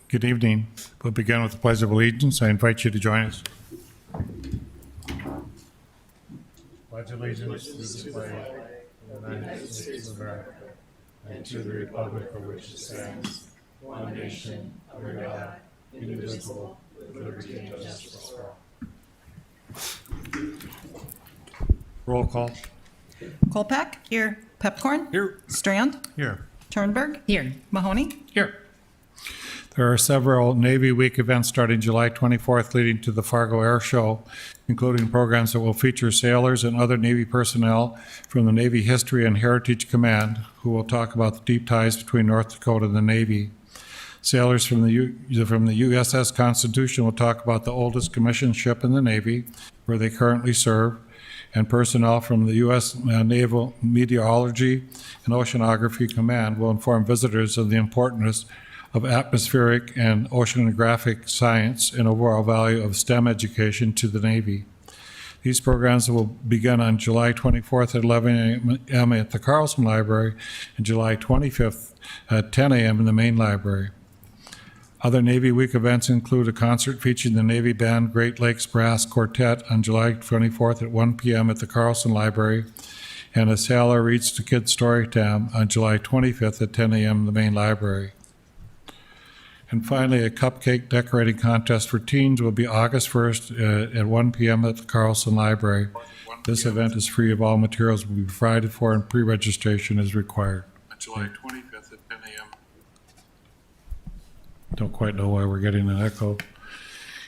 Good evening. We'll begin with the Pledge of Allegiance. I invite you to join us. Pledge allegiance to the flag of the United States of America and to the republic for which it stands, one nation, under God, indivisible, with liberty and justice for all. Roll call. Kolpak? Here. Pepcorn? Here. Strand? Here. Turnberg? Here. Mahoney? Here. There are several Navy Week events starting July 24th leading to the Fargo Air Show, including programs that will feature sailors and other Navy personnel from the Navy History and Heritage Command, who will talk about the deep ties between North Dakota and the Navy. Sailors from the USS Constitution will talk about the oldest commissioned ship in the Navy, where they currently serve, and personnel from the U.S. Naval Meteorology and Oceanography Command will inform visitors of the importance of atmospheric and oceanographic science and overall value of STEM education to the Navy. These programs will begin on July 24th at 11 a.m. at the Carlson Library and July 25th at 10 a.m. in the main library. Other Navy Week events include a concert featuring the Navy Band Great Lakes Brass Quartet on July 24th at 1 p.m. at the Carlson Library, and a Sailor Reads to Kids Storytime on July 25th at 10 a.m. in the main library. And finally, a cupcake decorating contest for teens will be August 1st at 1 p.m. at the Carlson Library. This event is free of all materials will be provided for and pre-registration is required. On July 25th at 10 a.m. Don't quite know why we're getting an echo.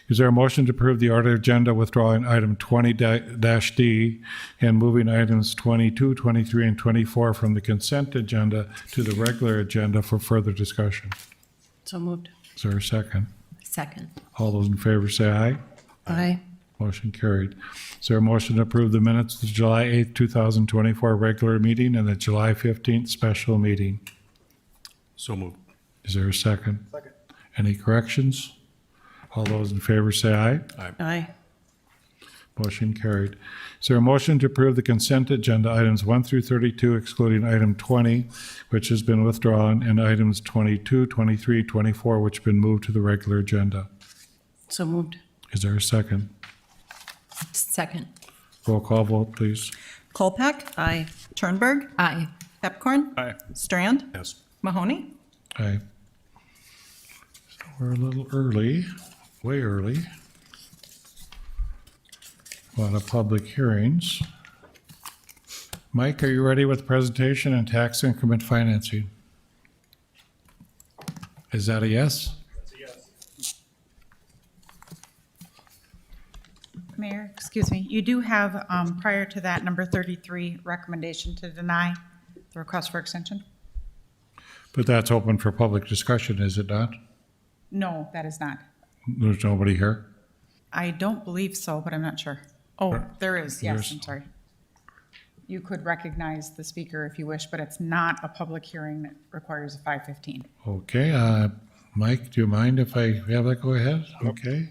Is there a motion to approve the order agenda withdrawing item 20-D and moving items 22, 23, and 24 from the consent agenda to the regular agenda for further discussion? So moved. Is there a second? Second. All those in favor say aye. Aye. Motion carried. Is there a motion to approve the minutes of the July 8th, 2024 regular meeting and the July 15th special meeting? So moved. Is there a second? Second. Any corrections? All those in favor say aye. Aye. Motion carried. Is there a motion to approve the consent agenda items 1 through 32, excluding item 20, which has been withdrawn, and items 22, 23, 24, which have been moved to the regular agenda? So moved. Is there a second? Second. Roll call vote, please. Kolpak? Aye. Turnberg? Aye. Pepcorn? Aye. Strand? Yes. Mahoney? Aye. So we're a little early, way early. A lot of public hearings. Mike, are you ready with the presentation and tax increment financing? Is that a yes? That's a yes. Mayor, excuse me, you do have, prior to that, number 33, recommendation to deny the request for extension? But that's open for public discussion, is it not? No, that is not. There's nobody here? I don't believe so, but I'm not sure. Oh, there is, yes, There's- I'm sorry. You could recognize the speaker if you wish, but it's not a public hearing that requires a 5:15. Okay, Mike, do you mind if I have that go ahead? Okay.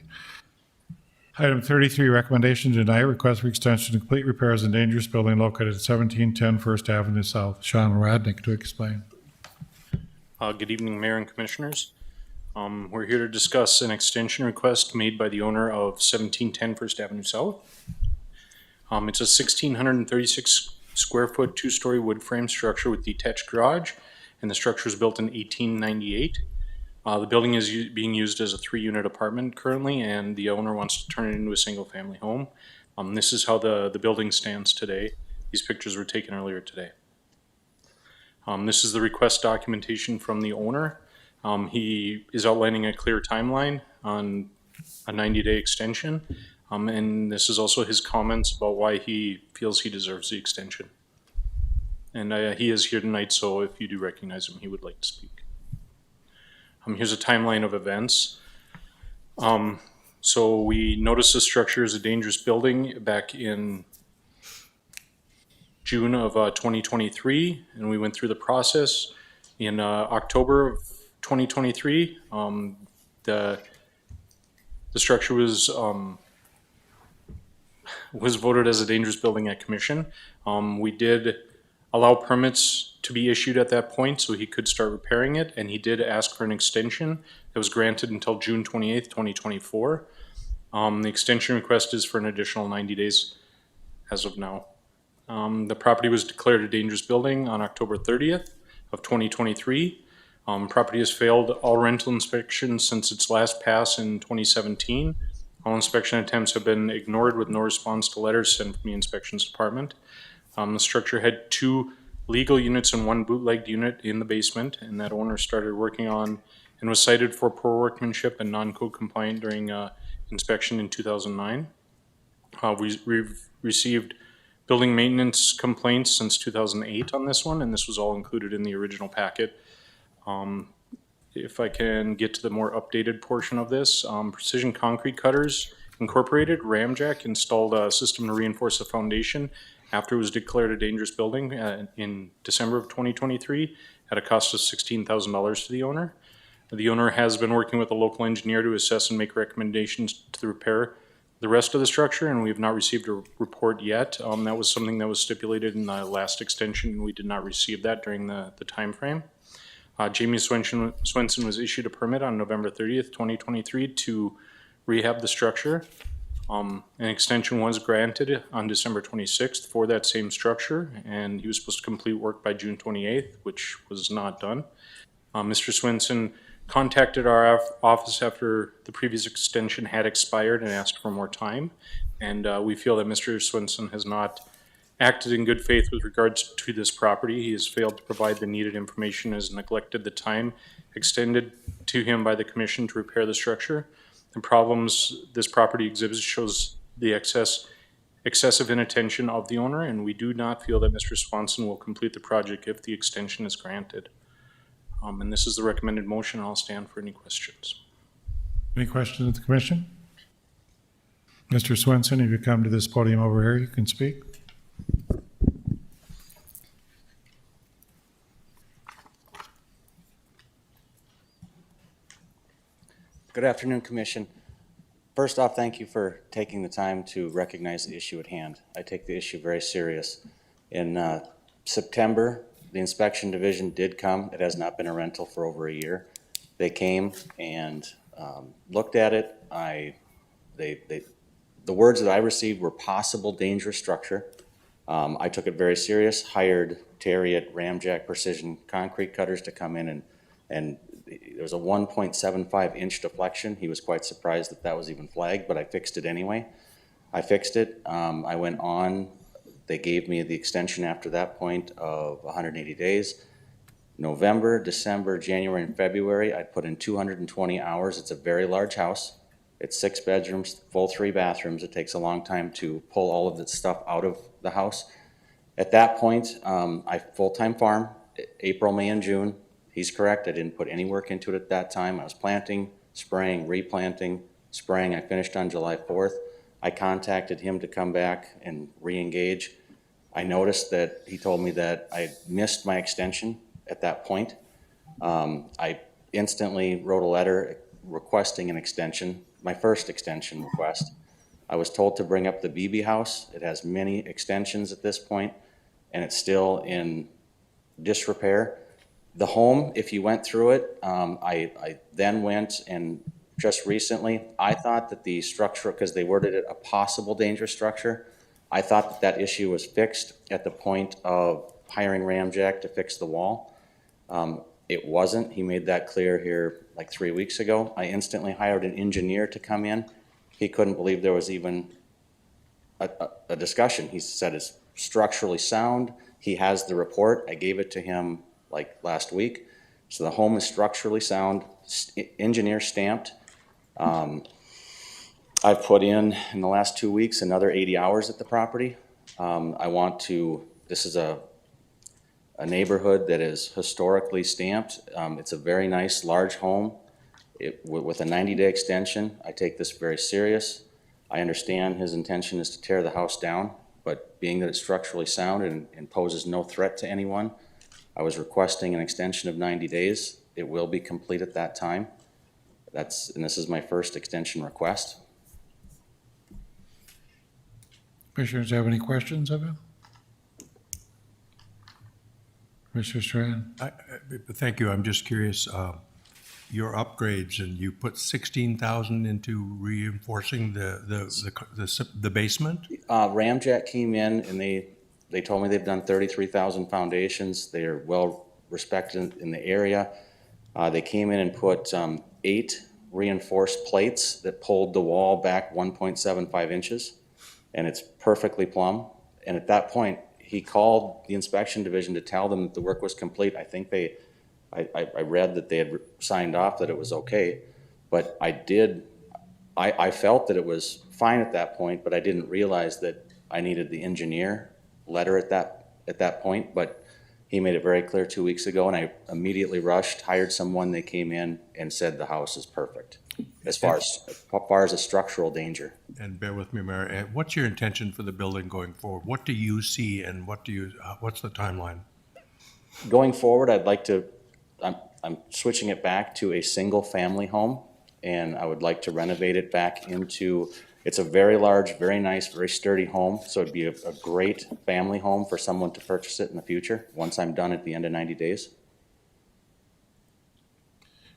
Item 33, recommendation to deny request for extension to complete repairs in dangerous building located at 1710 First Avenue South. Sean Radnick to explain. Good evening, Mayor and Commissioners. We're here to discuss an extension request made by the owner of 1710 First Avenue South. It's a 1,636 square foot, two-story wood frame structure with detached garage, and the structure was built in 1898. The building is being used as a 3-unit apartment currently, and the owner wants to turn it into a single-family home. This is how the building stands today. These pictures were taken earlier today. This is the request documentation from the owner. He is outlining a clear timeline on a 90-day extension. And this is also his comments about why he feels he deserves the extension. And he is here tonight, so if you do recognize him, he would like to speak. Here's a timeline of events. So we noticed the structure is a dangerous building back in June of 2023, and we went through the process. In October of 2023, the structure was voted as a dangerous building at commission. We did allow permits to be issued at that point, so he could start repairing it, and he did ask for an extension that was granted until June 28th, 2024. The extension request is for an additional 90 days as of now. The property was declared a dangerous building on October 30th of 2023. Property has failed all rental inspections since its last pass in 2017. All inspection attempts have been ignored with no response to letters sent from the inspections department. The structure had 2 legal units and 1 bootlegged unit in the basement, and that owner started working on and was cited for poor workmanship and non-code compliant during inspection in 2009. We've received building maintenance complaints since 2008 on this one, and this was all included in the original packet. If I can get to the more updated portion of this, Precision Concrete Cutters Incorporated, Ramjack, installed a system to reinforce the foundation after it was declared a dangerous building in December of 2023 at a cost of $16,000 to the owner. The owner has been working with a local engineer to assess and make recommendations to repair the rest of the structure, and we have not received a report yet. That was something that was stipulated in the last extension, and we did not receive that during the time frame. Jamie Swenson was issued a permit on November 30th, 2023 to rehab the structure. An extension was granted on December 26th for that same structure, and he was supposed to complete work by June 28th, which was not done. Mr. Swenson contacted our office after the previous extension had expired and asked for more time. And we feel that Mr. Swenson has not acted in good faith with regards to this property. He has failed to provide the needed information, has neglected the time extended to him by the commission to repair the structure. The problems this property exhibits shows the excessive inattention of the owner, and we do not feel that Mr. Swanson will complete the project if the extension is granted. And this is the recommended motion. I'll stand for any questions. Any questions of the commission? Mr. Swenson, if you come to this podium over here, you can speak. Good afternoon, Commission. First off, thank you for taking the time to recognize the issue at hand. I take the issue very serious. In September, the inspection division did come. It has not been a rental for over a year. They came and looked at it. The words that I received were possible dangerous structure. I took it very serious, hired Terry at Ramjack Precision Concrete Cutters to come in, and there was a 1.75 inch deflection. He was quite surprised that that was even flagged, but I fixed it anyway. I fixed it. I went on. They gave me the extension after that point of 180 days. November, December, January, and February, I put in 220 hours. It's a very large house. It's 6 bedrooms, full 3 bathrooms. It takes a long time to pull all of this stuff out of the house. At that point, I full-time farm, April, May, and June. He's correct. I didn't put any work into it at that time. I was planting, spraying, replanting, spraying. I finished on July 4th. I contacted him to come back and re-engage. I noticed that he told me that I missed my extension at that point. I instantly wrote a letter requesting an extension, my first extension request. I was told to bring up the BB house. It has many extensions at this point, and it's still in disrepair. The home, if you went through it, I then went and just recently, I thought that the structure, because they worded it a possible dangerous structure, I thought that that issue was fixed at the point of hiring Ramjack to fix the wall. It wasn't. He made that clear here like 3 weeks ago. I instantly hired an engineer to come in. He couldn't believe there was even a discussion. He said it's structurally sound. He has the report. I gave it to him like last week. So the home is structurally sound, engineer stamped. I've put in the last 2 weeks, another 80 hours at the property. This is a neighborhood that is historically stamped. It's a very nice, large home with a 90-day extension. I take this very serious. I understand his intention is to tear the house down, but being that it's structurally sound and poses no threat to anyone, I was requesting an extension of 90 days. It will be complete at that time. And this is my first extension request. Commissioners have any questions of him? Commissioner Strahan? Thank you. I'm just curious, your upgrades, and you put 16,000 into reinforcing the basement? Ramjack came in and they told me they've done 33,000 foundations. They are well respected in the area. They came in and put 8 reinforced plates that pulled the wall back 1.75 inches, and it's perfectly plumb. And at that point, he called the inspection division to tell them that the work was complete. I think I read that they had signed off that it was okay, but I felt that it was fine at that point, but I didn't realize that I needed the engineer letter at that point. But he made it very clear 2 weeks ago, and I immediately rushed, hired someone. They came in and said the house is perfect as far as a structural danger. And bear with me, Mayor, what's your intention for the building going forward? What do you see, and what's the timeline? Going forward, I'm switching it back to a single-family home, and I would like to renovate it back into, it's a very large, very nice, very sturdy home, so it'd be a great family home for someone to purchase it in the future, once I'm done at the end of 90 days.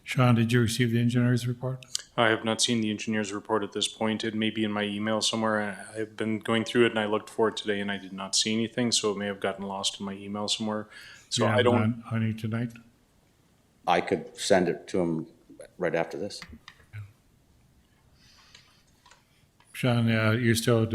Sean, did you receive the engineer's report? I have not seen the engineer's report at this point. It may be in my email somewhere. I've been going through it and I looked for it today and I did not see anything, so it may have gotten lost in my email somewhere. So Yeah, I don't, on you tonight? I could send it to him right after this. Sean, you still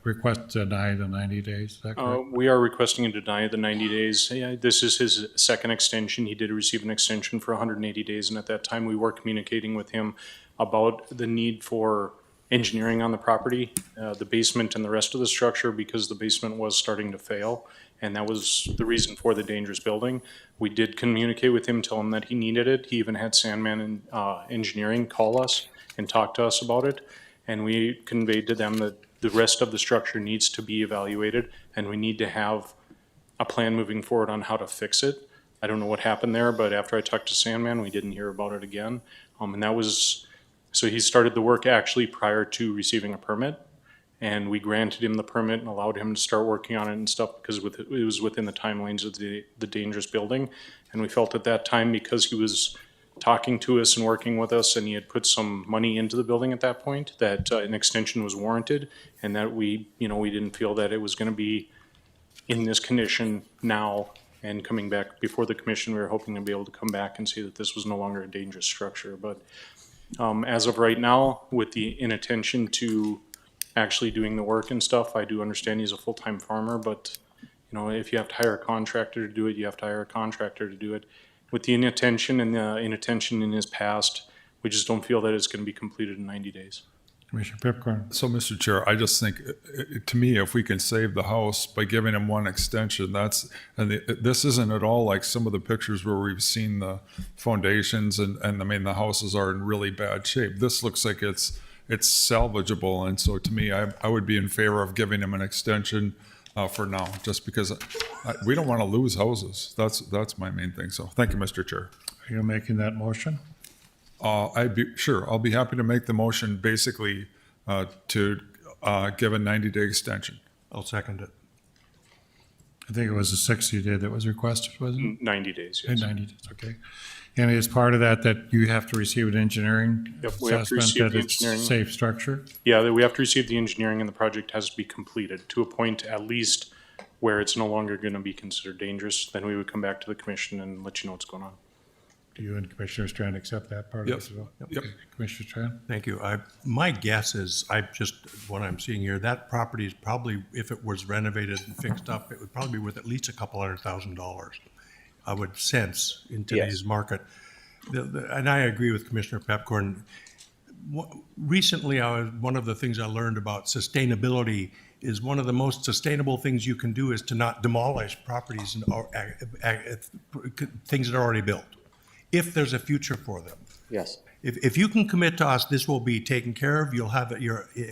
request deny the 90 days, is that correct? we are requesting a deny the 90 days. Yeah, this is his second extension. He did receive an extension for 180 days, and at that time, we were communicating with him about the need for engineering on the property, the basement and the rest of the structure, because the basement was starting to fail, and that was the reason for the dangerous building. We did communicate with him, tell him that he needed it. He even had Sandman and Engineering call us and talk to us about it. And we conveyed to them that the rest of the structure needs to be evaluated, and we need to have a plan moving forward on how to fix it. I don't know what happened there, but after I talked to Sandman, we didn't hear about it again. And that was, so he started the work actually prior to receiving a permit. And we granted him the permit and allowed him to start working on it and stuff because it was within the timelines of the dangerous building. And we felt at that time, because he was talking to us and working with us, and he had put some money into the building at that point, that an extension was warranted, and that we didn't feel that it was going to be in this condition now and coming back before the commission. We were hoping to be able to come back and see that this was no longer a dangerous structure. But as of right now, with the inattention to actually doing the work and stuff, I do understand he's a full-time farmer, but if you have to hire a contractor to do it, you have to hire a contractor to do it. With the inattention and the inattention in his past, we just don't feel that it's going to be completed in 90 days. Commissioner Pipcorn? So, Mr. Chair, I just think, to me, if we can save the house by giving him one extension, this isn't at all like some of the pictures where we've seen the foundations and I mean, the houses are in really bad shape. This looks like it's salvageable. And so to me, I would be in favor of giving him an extension for now, just because we don't want to lose houses. That's my main thing. So thank you, Mr. Chair. Are you making that motion? I'll be happy to make the motion basically to give a 90-day extension. I'll second it. I think it was a 60-day that was requested, wasn't it? 90 days, yes. 90 days, okay. And as part of that you have to receive an engineering Yep, we have to assessment receive that the it's engineering. safe structure? Yeah, that we have to receive the engineering and the project has to be completed to a point at least where it's no longer going to be considered dangerous. Then we would come back to the commission and let you know what's going on. Do you and Commissioner Strand accept that part of Yes. this as well? Yep. Okay. Commissioner Strand? Thank you. My guess is, what I'm seeing here, that property is probably, if it was renovated and fixed up, it would probably be worth at least $200,000. I would sense in today's market. And I agree with Commissioner Pepcorn. Recently, one of the things I learned about sustainability is one of the most sustainable things you can do is to not demolish properties or things that are already built, if there's a future for them. Yes. If you can commit to us, this will be taken care of, you'll have it,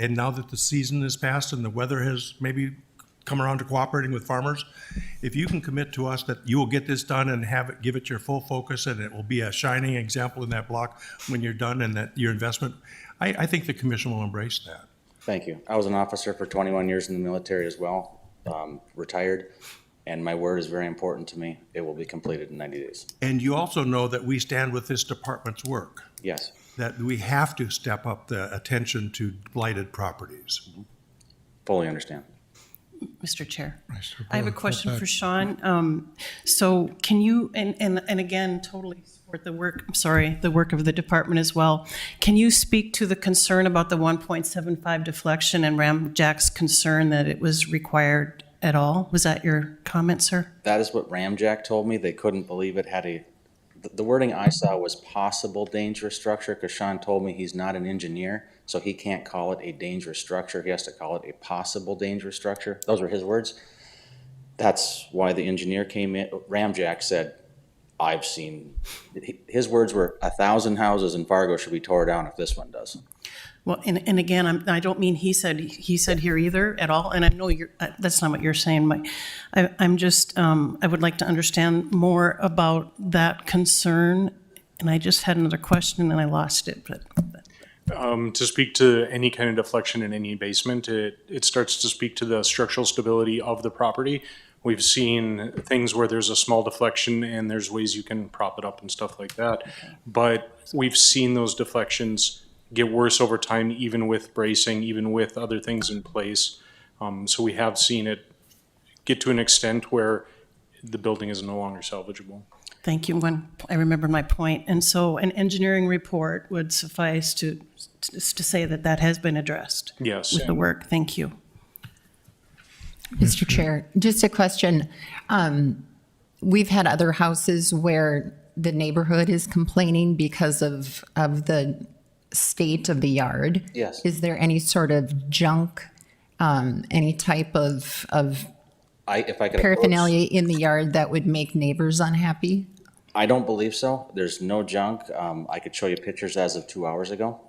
and now that the season is past and the weather has maybe come around to cooperating with farmers, if you can commit to us that you will get this done and give it your full focus, and it will be a shining example in that block when you're done, and that your investment, I think the commission will embrace that. Thank you. I was an officer for 21 years in the military as well, retired. and my word is very important to me. It will be completed in 90 days. And you also know that we stand with this department's work, Yes. that we have to step up the attention to blighted properties. Fully understand. Mr. Chair. Mr. I have a Bullock, question go for ahead. Sean. So can you, and again, totally support the work, I'm sorry, the work of the department as well. Can you speak to the concern about the 1.75 deflection and Ramjack's concern that it was required at all? Was that your comment, sir? That is what Ramjack told me. They couldn't believe it had the wording I saw was possible dangerous structure, because Sean told me he's not an engineer, so he can't call it a dangerous structure. He has to call it a possible dangerous structure. Those were his words. That's why the engineer came in. Ramjack said, I've seen, his words were 1,000 houses in Fargo should be tore down if this one does. Well, and again, I don't mean he said here either at all, and I know that's not what you're saying. I'm just, I would like to understand more about that concern, and I just had another question and I lost it, but. To speak to any kind of deflection in any basement, it starts to speak to the structural stability of the property. We've seen things where there's a small deflection and there's ways you can prop it up and stuff like that. But we've seen those deflections get worse over time, even with bracing, even with other things in place. So we have seen it get to an extent where the building is no longer salvageable. Thank you. When I remember my point, and so an engineering report would suffice to say that that has been addressed. Yes. With the work. Thank you. Mr. Chair, just a question. We've had other houses where the neighborhood is complaining because of the state of the yard. Yes. Is there any sort of junk, any type of If I could approach- paraphernalia in the yard that would make neighbors unhappy? I don't believe so. There's no junk. I could show you pictures as of 2 hours ago,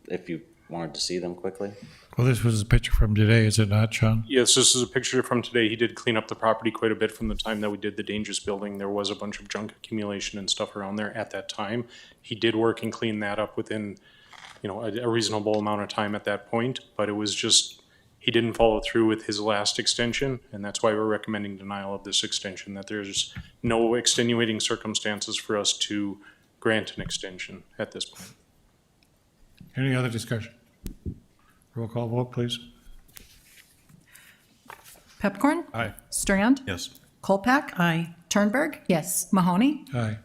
if you wanted to see them quickly. Well, this was a picture from today, is it not, Sean? Yes, this is a picture from today. He did clean up the property quite a bit from the time that we did the dangerous building. There was a bunch of junk accumulation and stuff around there at that time. He did work and clean that up within, a reasonable amount of time at that point, but it was just, he didn't follow through with his last extension, and that's why we're recommending denial of this extension, that there's no extenuating circumstances for us to grant an extension at this point. Any other discussion? Roll call vote, please. Pepcorn? Aye. Strand? Yes. Kolpak? Aye. Turnberg? Yes. Mahoney? Aye.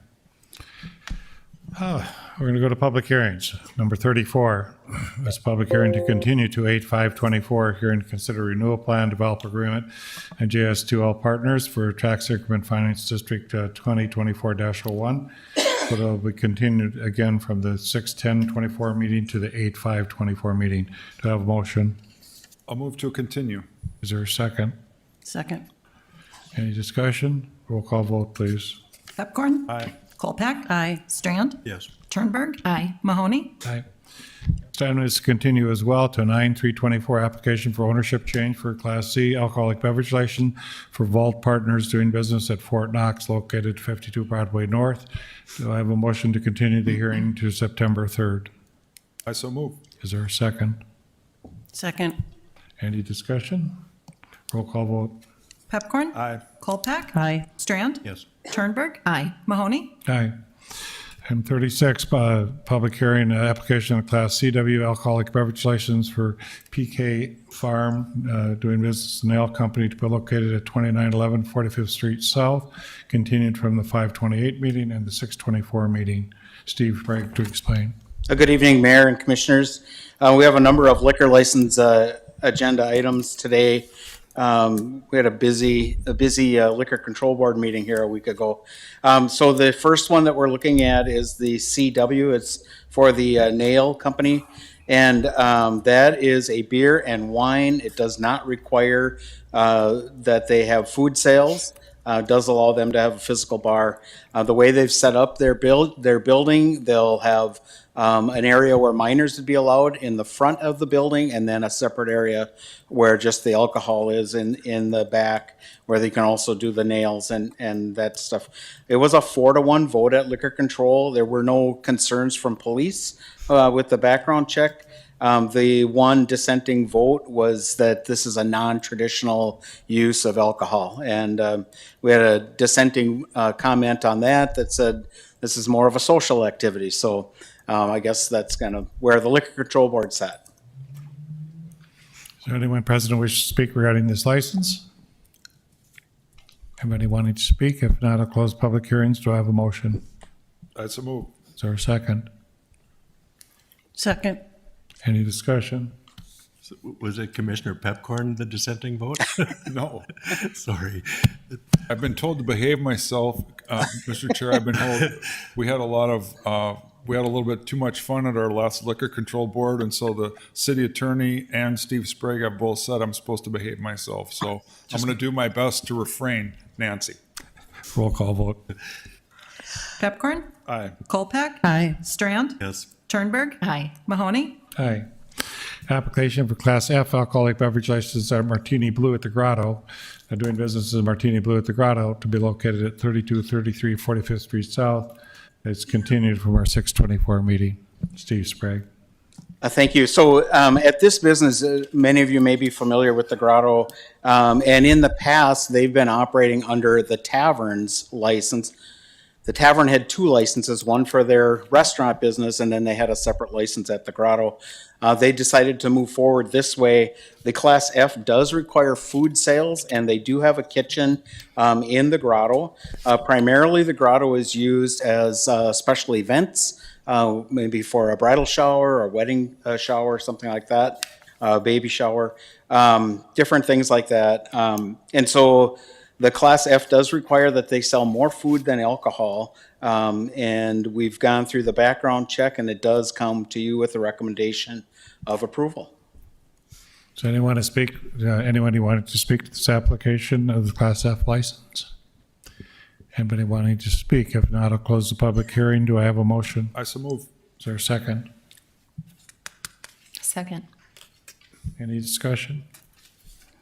We're going to go to public hearings. Number 34, this public hearing to continue to 8/5/24, hearing to consider renewal plan, developer agreement, and JS2L Partners for Tax Increment Finance District 2024-01. But it'll be continued again from the 6/10/24 meeting to the 8/5/24 meeting. Do I have a motion? I'll move to continue. Is there a second? Second. Any discussion? Roll call vote, please. Pepcorn? Aye. Kolpak? Aye. Strand? Yes. Turnberg? Aye. Mahoney? Aye. Next item is to continue as well to 9/3/24, application for ownership change for Class C alcoholic beverage license for Vault Partners doing business at Fort Knox located 52 Broadway North. Do I have a motion to continue the hearing to September 3rd? I so move. Is there a second? Second. Any discussion? Roll call vote. Pepcorn? Aye. Kolpak? Aye. Strand? Yes. Turnberg? Aye. Mahoney? Aye. Item 36, public hearing, application of Class CW alcoholic beverage license for PK Farm, doing business nail company to be located at 2911 45th Street South, continued from the 5/28 meeting and the 6/24 meeting. Steve Bragg to explain. Good evening, Mayor and Commissioners. We have a number of liquor license agenda items today. We had a busy liquor control board meeting here a week ago. So the first one that we're looking at is the CW. It's for the nail company. And that is a beer and wine. It does not require that they have food sales. Does allow them to have a physical bar. The way they've set up their building, they'll have an area where minors would be allowed in the front of the building, and then a separate area where just the alcohol is in the back, where they can also do the nails and that stuff. It was a 4-1 vote at liquor control. There were no concerns from police with the background check. The one dissenting vote was that this is a non-traditional use of alcohol. And we had a dissenting comment on that that said this is more of a social activity. So I guess that's kind of where the Liquor Control Board's at. Is there anyone present who wishes to speak regarding this license? Anybody wanting to speak? If not, I'll close public hearings. Do I have a motion? That's a move. Is there a second? Second. Any discussion? Was it Commissioner Pepcorn, the dissenting vote? No, Sorry. I've been told to behave myself, Mr. Chair. I've been told we had a little bit too much fun at our last liquor control board, and so the city attorney and Steve Sprague have both said I'm supposed to behave myself. So I'm going to do my best to refrain. Nancy. Roll call vote. Pepcorn? Aye. Kolpak? Aye. Strand? Yes. Turnberg? Aye. Mahoney? Aye. Application for Class F alcoholic beverage license at Martini Blue at the Grotto, doing business as Martini Blue at the Grotto, to be located at 3233 45th Street South. It's continued from our 624 meeting. Steve Sprague. Thank you. So at this business, many of you may be familiar with the Grotto. And in the past, they've been operating under the Tavern's license. The Tavern had two licenses, one for their restaurant business, and then they had a separate license at the Grotto. They decided to move forward this way. The Class F does require food sales, and they do have a kitchen in the Grotto. Primarily, the Grotto is used as special events, maybe for a bridal shower, a wedding shower, something like that, baby shower, different things like that. And so the Class F does require that they sell more food than alcohol, and we've gone through the background check, and it does come to you with a recommendation of approval. Does anyone to speak? Anybody wanted to speak to this application of the Class F license? Anybody wanting to speak? If not, I'll close the public hearing. Do I have a motion? I so move. Is there a second? Second. Any discussion?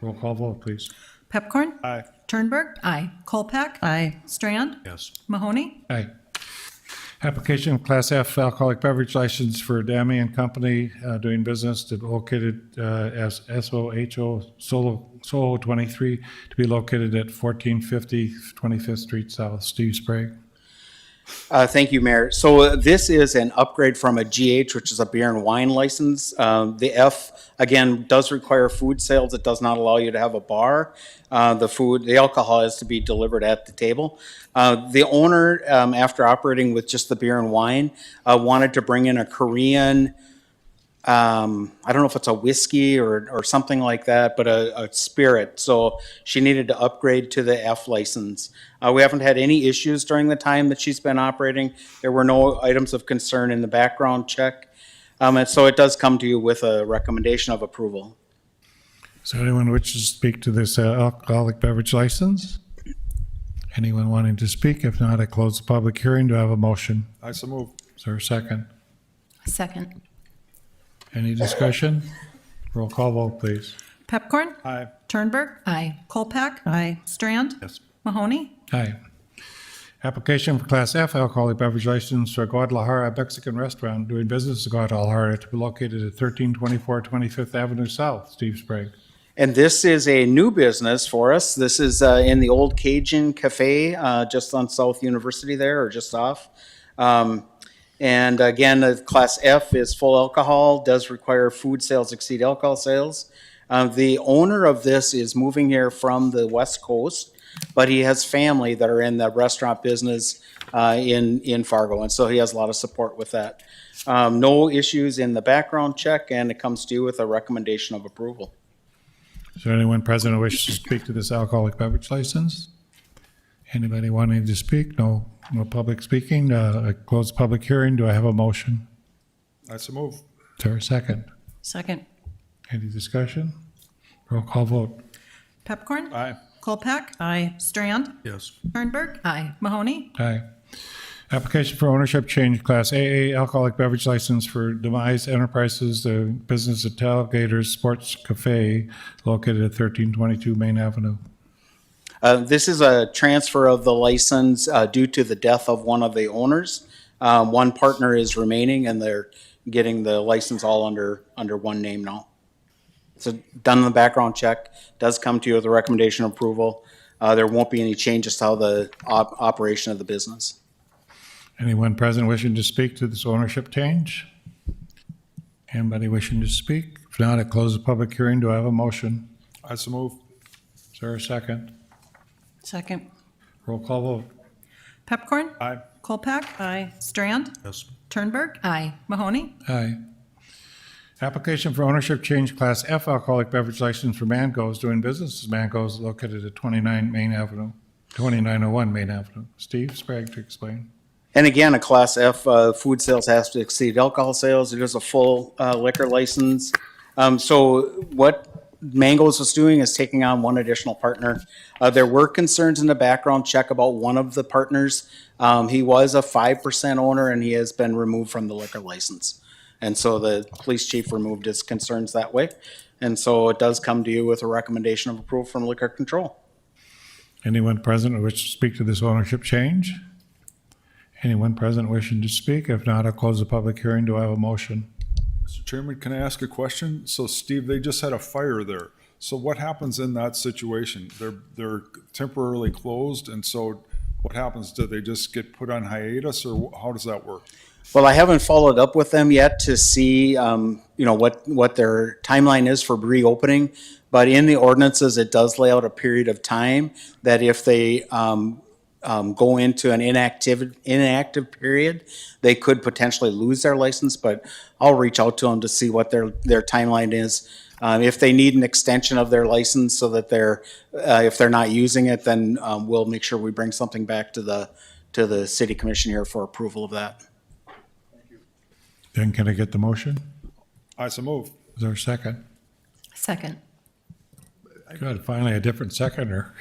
Roll call vote, please. Pepcorn? Aye. Turnberg? Aye. Kolpak? Aye. Strand? Yes. Mahoney? Aye. Application of Class F alcoholic beverage license for Dami and Company doing business located as SOHO Solo 23 to be located at 1450 25th Street South. Steve Sprague. Thank you, Mayor. So this is an upgrade from a GH, which is a beer and wine license. The F, again, does require food sales. It does not allow you to have a bar. The alcohol has to be delivered at the table. The owner, after operating with just the beer and wine, wanted to bring in a Korean, I don't know if it's a whiskey or something like that, but a spirit. So she needed to upgrade to the F license. We haven't had any issues during the time that she's been operating. There were no items of concern in the background check. And so it does come to you with a recommendation of approval. Is there anyone who wishes to speak to this alcoholic beverage license? Anyone wanting to speak? If not, I close the public hearing. Do I have a motion? I so move. Is there a second? Second. Any discussion? Roll call vote, please. Pepcorn? Aye. Turnberg? Aye. Kolpak? Aye. Strand? Yes. Mahoney? Aye. Application for Class F alcoholic beverage license for Guadalajara Mexican Restaurant doing business in Guadalajara to be located at 1324 25th Avenue South. Steve Sprague. And this is a new business for us. This is in the old Cajun Cafe, just on South University there, or just off. And again, the Class F is full alcohol, does require food sales exceed alcohol sales. The owner of this is moving here from the West Coast, but he has family that are in the restaurant business in Fargo, and so he has a lot of support with that. No issues in the background check, and it comes to you with a recommendation of approval. Is there anyone present who wishes to speak to this alcoholic beverage license? Anybody wanting to speak? No public speaking. I close the public hearing. Do I have a motion? I so move. Is there a second? Second. Any discussion? Roll call vote. Pepcorn? Aye. Kolpak? Aye. Strand? Yes. Turnberg? Aye. Mahoney? Aye. Application for ownership change, Class AA alcoholic beverage license for Demise Enterprises, the business at Tailgaters Sports Cafe, located at 1322 Main Avenue. This is a transfer of the license due to the death of one of the owners. One partner is remaining, and they're getting the license all under one name now. So done the background check, does come to you with a recommendation of approval. There won't be any changes to how the operation of the business. Anyone present wishing to speak to this ownership change? Anybody wishing to speak? If not, I close the public hearing. Do I have a motion? I so move. Is there a second? Second. Roll call vote. Pepcorn? Aye. Colpack? Aye. Strand? Yes. Turnberg? Aye. Mahoney? Aye. Application for ownership change Class F alcoholic beverage license for Mango's doing business as Mango's located at 2901 Main Avenue. Steve Sprague to explain. And again, a Class F, food sales has to exceed alcohol sales. It is a full liquor license. So what Mango's was doing is taking on one additional partner. There were concerns in the background check about one of the partners. He was a 5% owner and he has been removed from the liquor license. And so the police chief removed his concerns that way. And so it does come to you with a recommendation of approval from liquor control. Anyone present who wishes to speak to this ownership change? Anyone present wishing to speak? If not, I'll close the public hearing. Do I have a motion? Mr. Chairman, can I ask a question? So Steve, they just had a fire there. So what happens in that situation? They're temporarily closed, and so what happens? Do they just get put on hiatus, or how does that work? Well, I haven't followed up with them yet to see, what their timeline is for reopening. But in the ordinances, it does lay out a period of time that if they go into an inactive period, they could potentially lose their license. But I'll reach out to them to see what their timeline is. If they need an extension of their license so that if they're not using it, then we'll make sure we bring something back to the city commission here for approval of that. Then can I get the motion? I so move. Is there a second? Second. Good, finally a different seconder.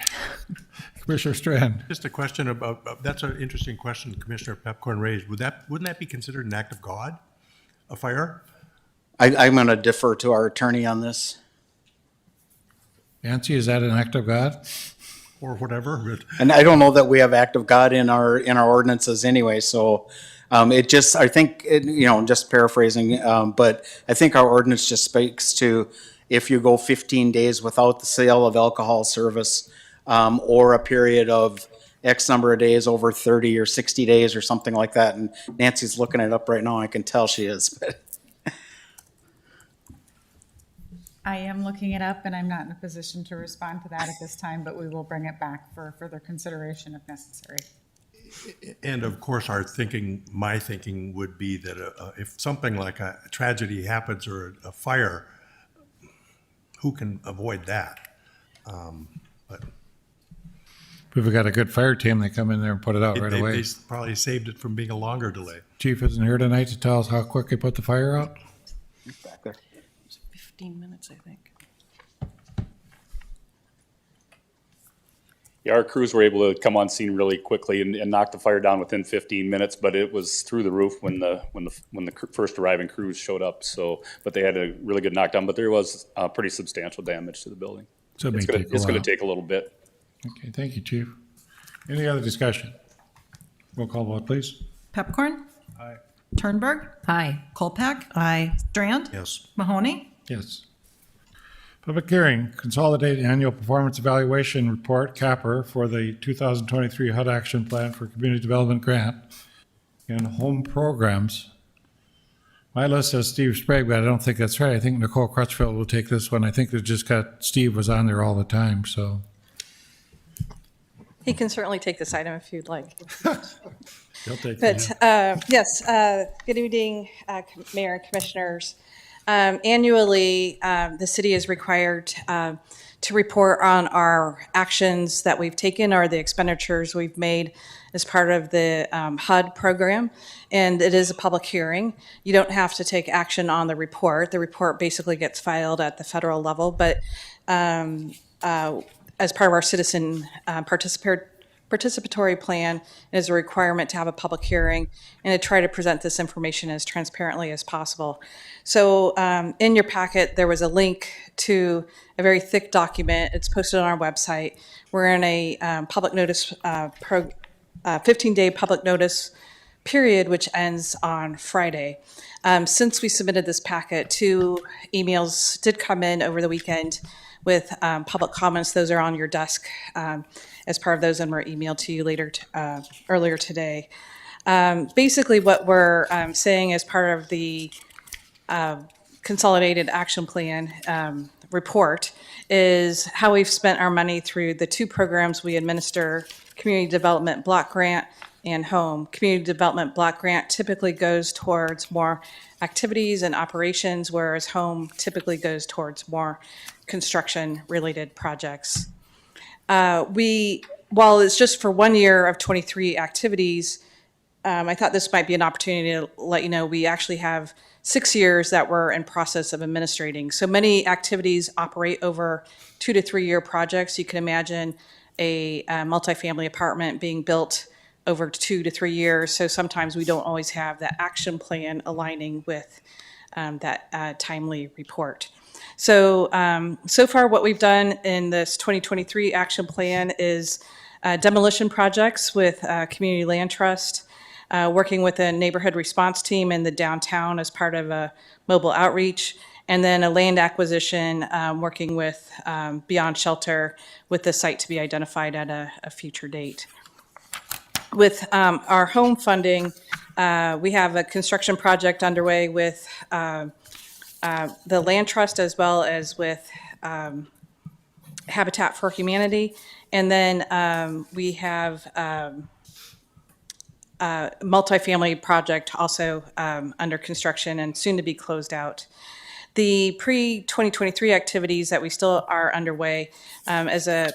Commissioner Strand. Just a question about, that's an interesting question Commissioner Pepcorn raised. Wouldn't that be considered an act of God? A fire? I'm going to defer to our attorney on this. Nancy, is that an act of God? Or whatever? And I don't know that we have act of God in our ordinances anyway, so I think, just paraphrasing, but I think our ordinance just speaks to if you go 15 days without the sale of alcohol service, or a period of X number of days over 30 or 60 days or something like that. And Nancy's looking it up right now. I can tell she is. I am looking it up and I'm not in a position to respond to that at this time, but we will bring it back for further consideration if necessary. And of course, my thinking would be that if something like a tragedy happens or a fire, who can avoid that? But If we've got a good fire team, they come in there and put it out right away. they probably saved it from being a longer delay. Chief isn't here tonight to tell us how quick they put the fire out? Back there. 15 minutes, I think. Yeah, our crews were able to come on scene really quickly and knock the fire down within 15 minutes, but it was through the roof when the first arriving crews showed up. So, but they had a really good knockdown, but there was pretty substantial damage to the building. So it may It's take a going while. to take a little bit. Okay, thank you, Chief. Any other discussion? Roll call vote, please. Pepcorn? Aye. Turnberg? Aye. Colpack? Aye. Strand? Yes. Mahoney? Yes. Public hearing, consolidated annual performance evaluation report, CAPR, for the 2023 HUD Action Plan for Community Development Grant and home programs. My list says Steve Sprague, but I don't think that's right. I think Nicole Crutchfield will take this one. I think they just got, Steve was on there all the time, so. He can certainly take this item if you'd like. He'll take But that. yes, good evening, Mayor and Commissioners. Annually, the city is required to report on our actions that we've taken or the expenditures we've made as part of the HUD program, and it is a public hearing. You don't have to take action on the report. The report basically gets filed at the federal level, but as part of our citizen participatory plan, it is a requirement to have a public hearing and to try to present this information as transparently as possible. So in your packet, there was a link to a very thick document. It's posted on our website. We're in a public notice, 15-day public notice period, which ends on Friday. Since we submitted this packet, 2 emails did come in over the weekend with public comments. Those are on your desk as part of those and were emailed to you earlier today. Basically, what we're saying as part of the Consolidated Action Plan report is how we've spent our money through the 2 programs we administer, Community Development Block Grant and Home. Community Development Block Grant typically goes towards more activities and operations, whereas Home typically goes towards more construction-related projects. While it's just for 1 year of 23 activities, I thought this might be an opportunity to let you know we actually have 6 years that we're in process of administrating. So many activities operate over 2 to 3 year projects. You can imagine a multifamily apartment being built over 2 to 3 years. So sometimes we don't always have that action plan aligning with that timely report. So, so far what we've done in this 2023 action plan is demolition projects with Community Land Trust, working with a neighborhood response team in the downtown as part of a mobile outreach, and then a land acquisition working with Beyond Shelter with the site to be identified at a future date. With our home funding, we have a construction project underway with the Land Trust as well as with Habitat for Humanity. And then we have multifamily project also under construction and soon to be closed out. The pre-2023 activities that we still are underway as a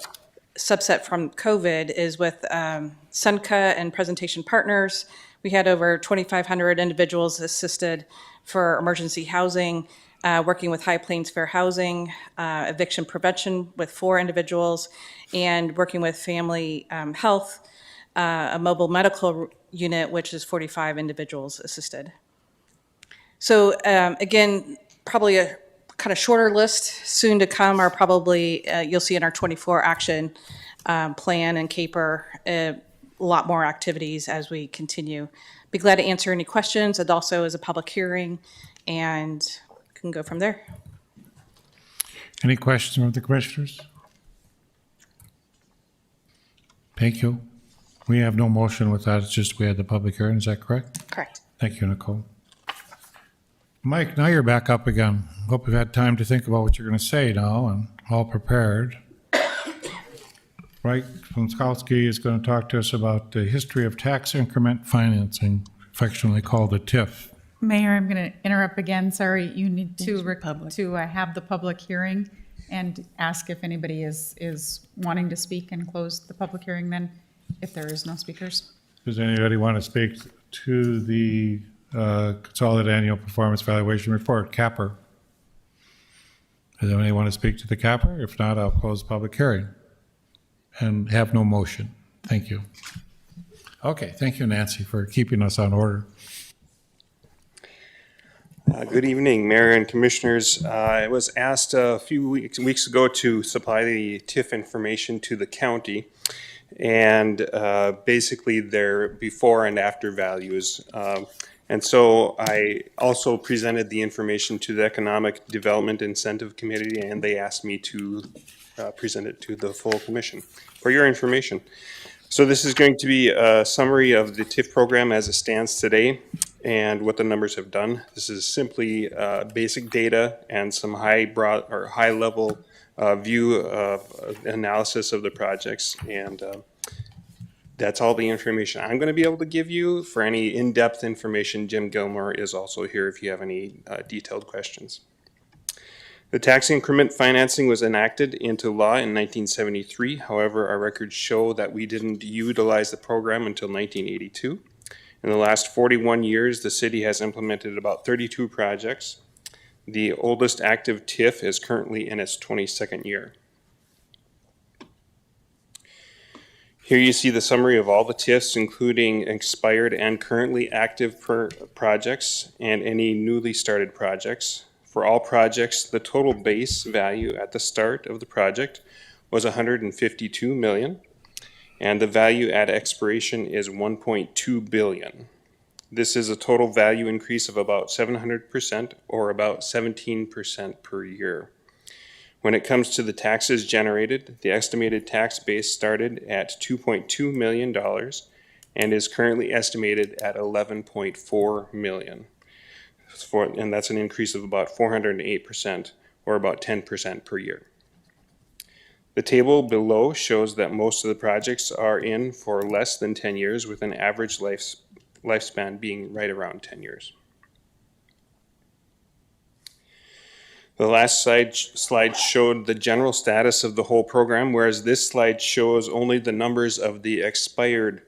subset from COVID is with Sunca and Presentation Partners. We had over 2,500 individuals assisted for emergency housing, working with High Plains Fair Housing, eviction prevention with 4 individuals, and working with Family Health, a mobile medical unit, which is 45 individuals assisted. So again, probably a kind of shorter list soon to come are probably, you'll see in our 24 action plan and CAPER, a lot more activities as we continue. Be glad to answer any questions. It also is a public hearing and can go from there. Any questions from the commissioners? Thank you. We have no motion with that. It's just we had the public hearing. Is that correct? Correct. Thank you, Nicole. Mike, now you're back up again. Hope you've had time to think about what you're going to say now and all prepared. Right, Fonskowski is going to talk to us about the history of tax increment financing, affectionately called the TIF. Mayor, I'm going to interrupt again. Sorry, you need to public. have the public hearing and ask if anybody is wanting to speak and close the public hearing then, if there is no speakers. Does anybody want to speak to the Consolidated Annual Performance Evaluation Report, CAPER? Does anybody want to speak to the CAPER? If not, I'll close the public hearing and have no motion. Thank you. Okay, thank you, Nancy, for keeping us on order. Good evening, Mayor and Commissioners. I was asked a few weeks ago to supply the TIF information to the county and basically their before and after values. And so I also presented the information to the Economic Development Incentive Committee, and they asked me to present it to the full commission for your information. So this is going to be a summary of the TIF program as it stands today and what the numbers have done. This is simply basic data and some high level view of analysis of the projects, and that's all the information I'm going to be able to give you. For any in-depth information, Jim Gilmore is also here if you have any detailed questions. The tax increment financing was enacted into law in 1973. However, our records show that we didn't utilize the program until 1982. In the last 41 years, the city has implemented about 32 projects. The oldest active TIF is currently in its 22nd year. Here you see the summary of all the TIFs, including expired and currently active projects and any newly started projects. For all projects, the total base value at the start of the project was $152 million, and the value at expiration is $1.2 billion. This is a total value increase of about 700% or about 17% per year. When it comes to the taxes generated, the estimated tax base started at $2.2 million and is currently estimated at $11.4 million. And that's an increase of about 408% or about 10% per year. The table below shows that most of the projects are in for less than 10 years, with an average lifespan being right around 10 years. The last slide showed the general status of the whole program, whereas this slide shows only the numbers of the expired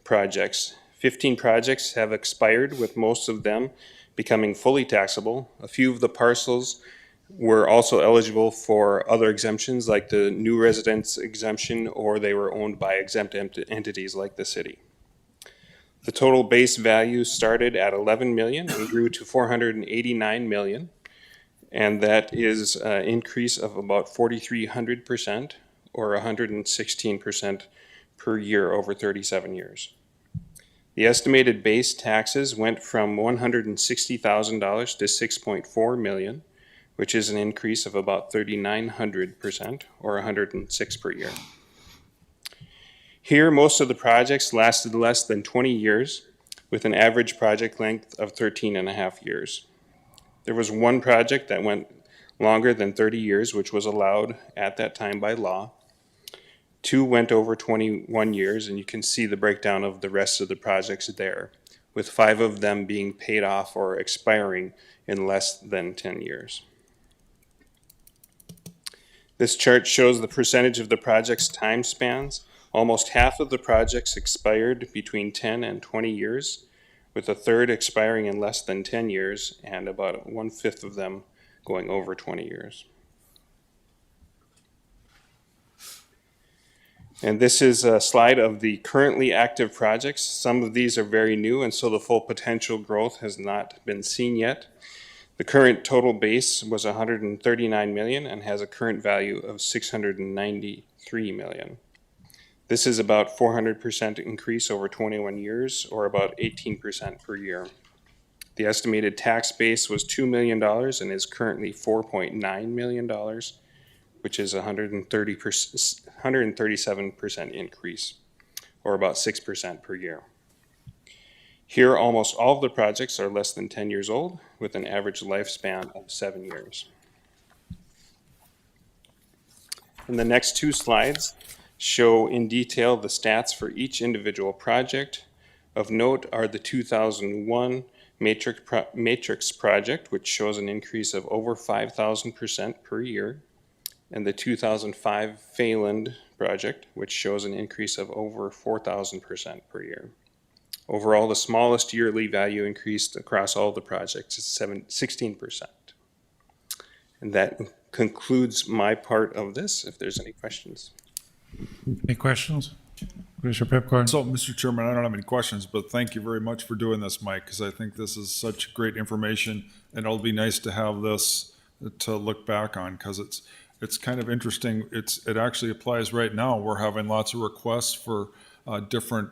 projects. 15 projects have expired, with most of them becoming fully taxable. A few of the parcels were also eligible for other exemptions, like the new residence exemption, or they were owned by exempt entities like the city. The total base value started at 11 million and grew to 489 million. And that is an increase of about 4,300% or 116% per year over 37 years. The estimated base taxes went from $160,000 to $6.4 million, which is an increase of about 3,900% or 106 per year. Here, most of the projects lasted less than 20 years, with an average project length of 13 and a half years. There was one project that went longer than 30 years, which was allowed at that time by law. 2 went over 21 years, and you can see the breakdown of the rest of the projects there, with 5 of them being paid off or expiring in less than 10 years. This chart shows the percentage of the project's time spans. Almost half of the projects expired between 10 and 20 years, with a third expiring in less than 10 years and about 1/5 of them going over 20 years. And this is a slide of the currently active projects. Some of these are very new, and so the full potential growth has not been seen yet. The current total base was 139 million and has a current value of 693 million. This is about 400% increase over 21 years, or about 18% per year. The estimated tax base was $2 million and is currently $4.9 million, which is 137% increase, or about 6% per year. Here, almost all of the projects are less than 10 years old, with an average lifespan of 7 years. And the next 2 slides show in detail the stats for each individual project. Of note are the 2001 Matrix project, which shows an increase of over 5,000% per year, and the 2005 Phelan project, which shows an increase of over 4,000% per year. Overall, the smallest yearly value increased across all the projects is 16%. And that concludes my part of this, if there's any questions. Any questions? Commissioner Pipcorn? So, Mr. Chairman, I don't have any questions, but thank you very much for doing this, Mike, because I think this is such great information, and it'll be nice to have this to look back on, because it's kind of interesting. It actually applies right now. We're having lots of requests for different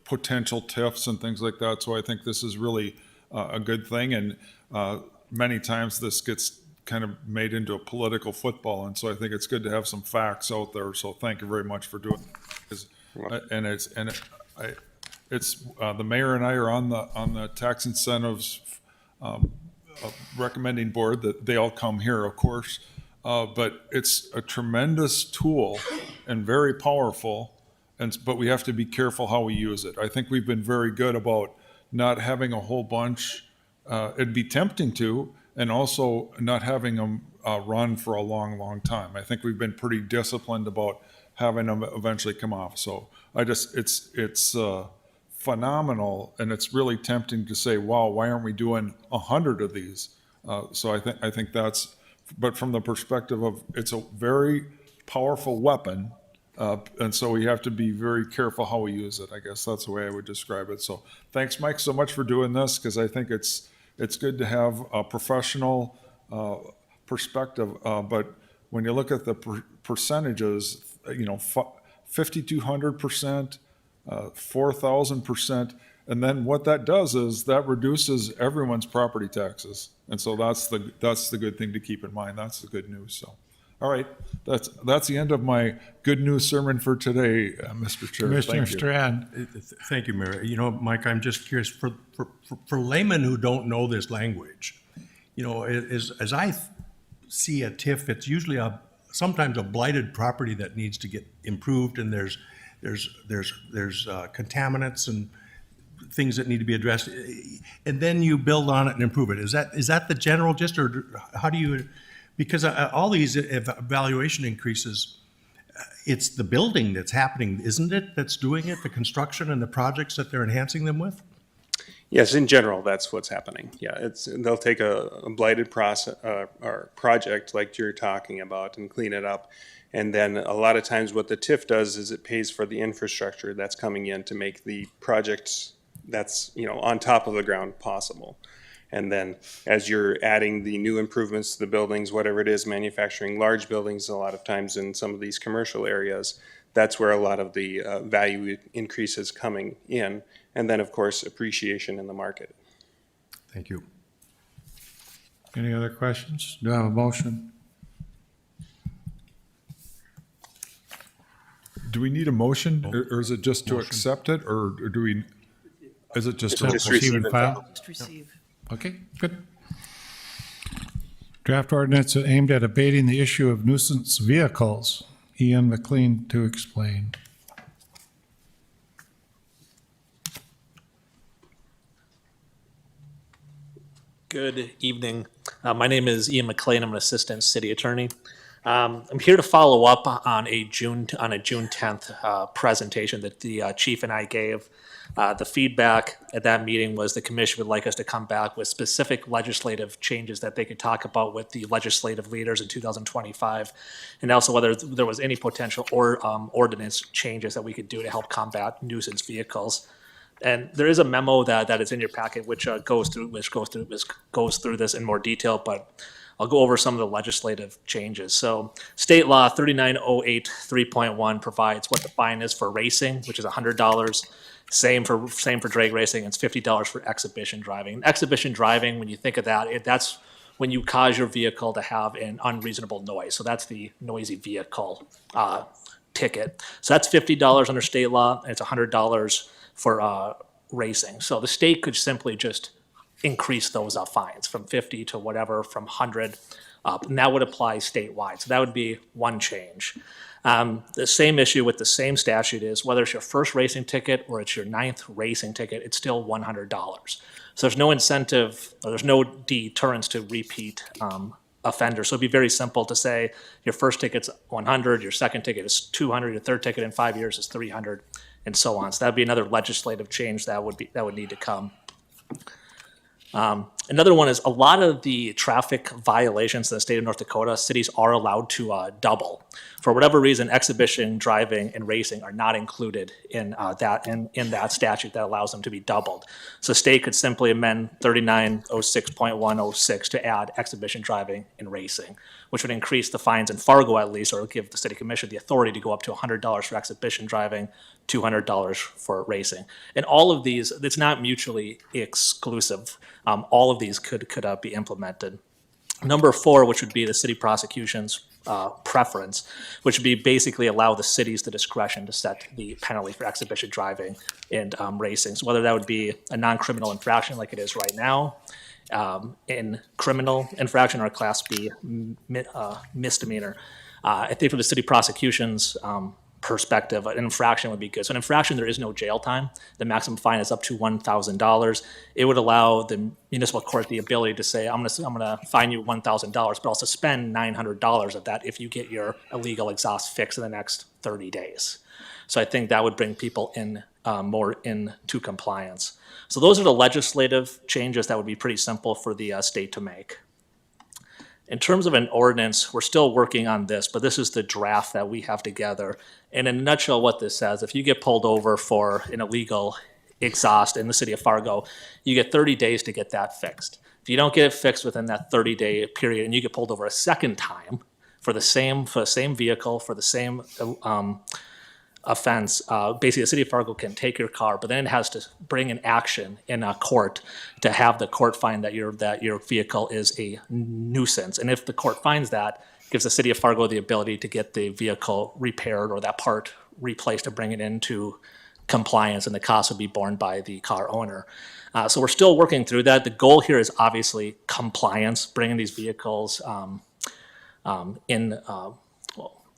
potential TIFs and things like that, so I think this is really a good thing, and many times this gets kind of made into a political football, and so I think it's good to have some facts out there. So thank you very much for doing it. The mayor and I are on the tax incentives recommending board. That they all come here, of course, but it's a tremendous tool and very powerful. But we have to be careful how we use it. I think we've been very good about not having a whole bunch. It'd be tempting to. And also not having them run for a long, long time. I think we've been pretty disciplined about having them eventually come off. So it's phenomenal, and it's really tempting to say, wow, why aren't we doing 100 of these? So I think that's, but from the perspective of, it's a very powerful weapon, and so we have to be very careful how we use it. I guess that's the way I would describe it. So thanks, Mike, so much for doing this, because I think it's good to have a professional perspective, but when you look at the percentages, 5,200%, 4,000%, And then what that does is that reduces everyone's property taxes. And so that's the good thing to keep in mind. That's the good news. So, all right, that's the end of my good news sermon for today, Mr. Chair. Commissioner Thank you. Strand. Thank you, Mayor. You know, Mike, I'm just curious, for laymen who don't know this language, you know, as I see a TIF, it's usually sometimes a blighted property that needs to get improved, and there's contaminants and things that need to be addressed, and then you build on it and improve it. Is that the general gist, or how do you? Because all these valuation increases, it's the building that's happening, isn't it? That's doing it, the construction and the projects that they're enhancing them with. Yes, in general, that's what's happening. Yeah, they'll take a blighted process or project like you're talking about and clean it up. And then a lot of times what the TIF does is it pays for the infrastructure that's coming in to make the project that's, you know, on top of the ground possible. And then as you're adding the new improvements to the buildings, whatever it is, manufacturing large buildings, a lot of times in some of these commercial areas, that's where a lot of the value increase is coming in. And then, of course, appreciation in the market. Thank you. Any other questions? Do I have a motion? Do we need a motion, or is it just to Motion. accept it, or do we? Is it just? Just receive and file. Just receive. Okay, good. Draft ordinance aimed at abating the issue of nuisance vehicles. Ian McLean to explain. Good evening. My name is Ian McLean. I'm an assistant city attorney. I'm here to follow up on a June 10th presentation that the chief and I gave. The feedback at that meeting was the commission would like us to come back with specific legislative changes that they could talk about with the legislative leaders in 2025, and also whether there was any potential ordinance changes that we could do to help combat nuisance vehicles. And there is a memo that is in your packet which goes through this in more detail, but I'll go over some of the legislative changes. So state law 3908 3.1 provides what the fine is for racing, which is $100. Same for drag racing. It's $50 for exhibition driving. Exhibition driving, when you think of that, that's when you cause your vehicle to have an unreasonable noise. So that's the noisy vehicle ticket. So that's $50 under state law, and it's $100 for racing. So the state could simply just increase those fines from 50 to whatever, from 100 up, and that would apply statewide. So that would be one change. The same issue with the same statute is whether it's your first racing ticket or it's your 9th racing ticket, it's still $100. So there's no incentive, or there's no deterrence to repeat offenders. So it'd be very simple to say your first ticket's 100, your second ticket is 200, your third ticket in 5 years is 300, and so on. So that'd be another legislative change that would need to come. Another one is a lot of the traffic violations in the state of North Dakota, cities are allowed to double. For whatever reason, exhibition driving and racing are not included in that statute that allows them to be doubled. So state could simply amend 3906.106 to add exhibition driving and racing, which would increase the fines in Fargo at least, or give the city commission the authority to go up to $100 for exhibition driving, $200 for racing. And all of these, it's not mutually exclusive. All of these could be implemented. Number 4, which would be the city prosecution's preference, which would be basically allow the cities the discretion to set the penalty for exhibition driving and racing. So whether that would be a non-criminal infraction like it is right now, in criminal infraction, or a Class B misdemeanor. I think from the city prosecution's perspective, an infraction would be good. So an infraction, there is no jail time. The maximum fine is up to $1,000. It would allow the municipal court the ability to say, I'm gonna fine you $1,000, but I'll suspend $900 of that if you get your illegal exhaust fixed in the next 30 days. So I think that would bring people in more into compliance. So those are the legislative changes that would be pretty simple for the state to make. In terms of an ordinance, we're still working on this, but this is the draft that we have together. And in a nutshell, what this says, if you get pulled over for an illegal exhaust in the city of Fargo, you get 30 days to get that fixed. If you don't get it fixed within that 30-day period and you get pulled over a second time for the same vehicle, for the same offense, basically the city of Fargo can take your car, but then it has to bring an action in a court to have the court find that your vehicle is a nuisance. And if the court finds that, it gives the city of Fargo the ability to get the vehicle repaired or that part replaced to bring it into compliance, and the cost would be borne by the car owner. So we're still working through that. The goal here is obviously compliance, bringing these vehicles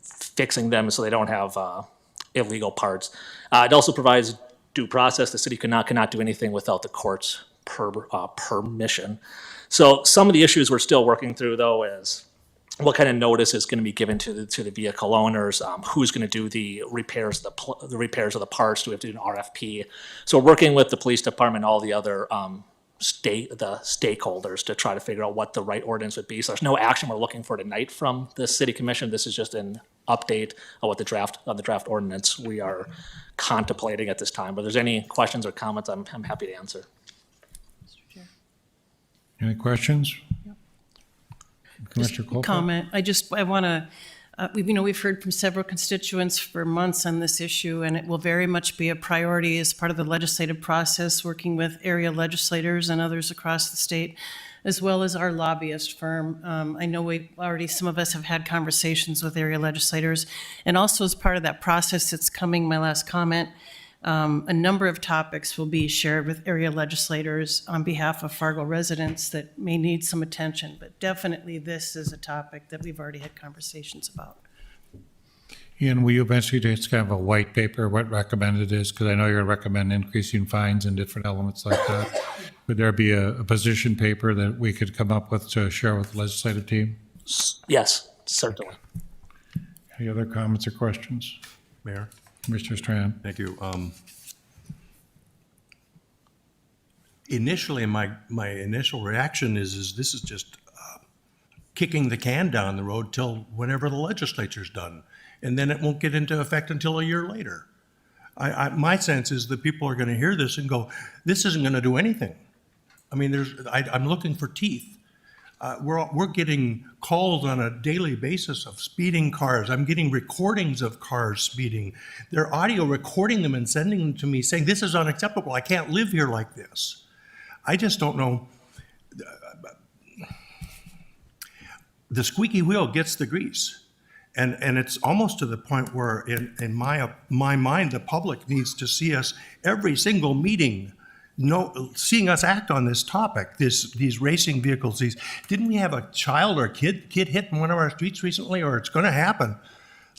fixing them so they don't have illegal parts. It also provides due process. The city cannot do anything without the court's permission. So some of the issues we're still working through, though, is what kind of notice is going to be given to the vehicle owners? Who's going to do the repairs of the parts? Do we have to do an RFP? So we're working with the police department, all the other stakeholders to try to figure out what the right ordinance would be. So there's no action we're looking for tonight from the city commission. This is just an update on what the draft ordinance we are contemplating at this time. But if there's any questions or comments, I'm happy to answer. Any questions? Commissioner Colfer? Comment. I want to, we've heard from several constituents for months on this issue, and it will very much be a priority as part of the legislative process, working with area legislators and others across the state, as well as our lobbyist firm. I know some of us have had conversations with area legislators, and also as part of that process that's coming, my last comment, a number of topics will be shared with area legislators on behalf of Fargo residents that may need some attention, but definitely this is a topic that we've already had conversations about. Ian, will you eventually do kind of a white paper, what recommended is? Because I know you're going to recommend increasing fines and different elements like that. Would there be a position paper that we could come up with to share with the legislative team? Yes, certainly. Any other comments or questions? Mayor? Commissioner Strand? Thank you. Initially, my initial reaction is this is just kicking the can down the road till whenever the legislature's done, and then it won't get into effect until a year later. My sense is that people are going to hear this and go, "This isn't going to do anything." I mean, I'm looking for teeth. We're getting calls on a daily basis of speeding cars. I'm getting recordings of cars speeding. They're audio recording them and sending them to me saying, "This is unacceptable. I can't live here like this." I just don't know. The squeaky wheel gets the grease. And it's almost to the point where, in my mind, the public needs to see us every single meeting, seeing us act on this topic, these racing vehicles. Didn't we have a child or a kid hit in one of our streets recently, or it's going to happen?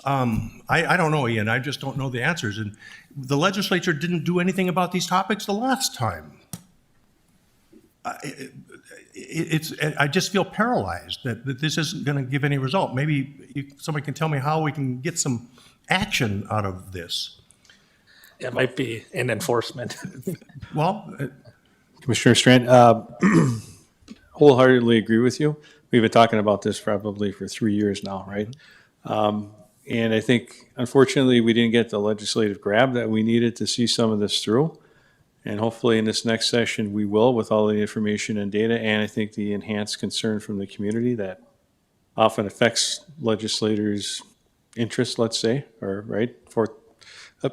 I don't know, Ian. I just don't know the answers. And the legislature didn't do anything about these topics the last time. I just feel paralyzed that this isn't going to give any result. Maybe somebody can tell me how we can get some action out of this. It might be an enforcement. Well, Commissioner Strand, wholeheartedly agree with you. We've been talking about this probably for 3 years now, right? And I think, unfortunately, we didn't get the legislative grab that we needed to see some of this through. And hopefully in this next session, we will, with all the information and data, and I think the enhanced concern from the community that often affects legislators' interests, let's say, or right, for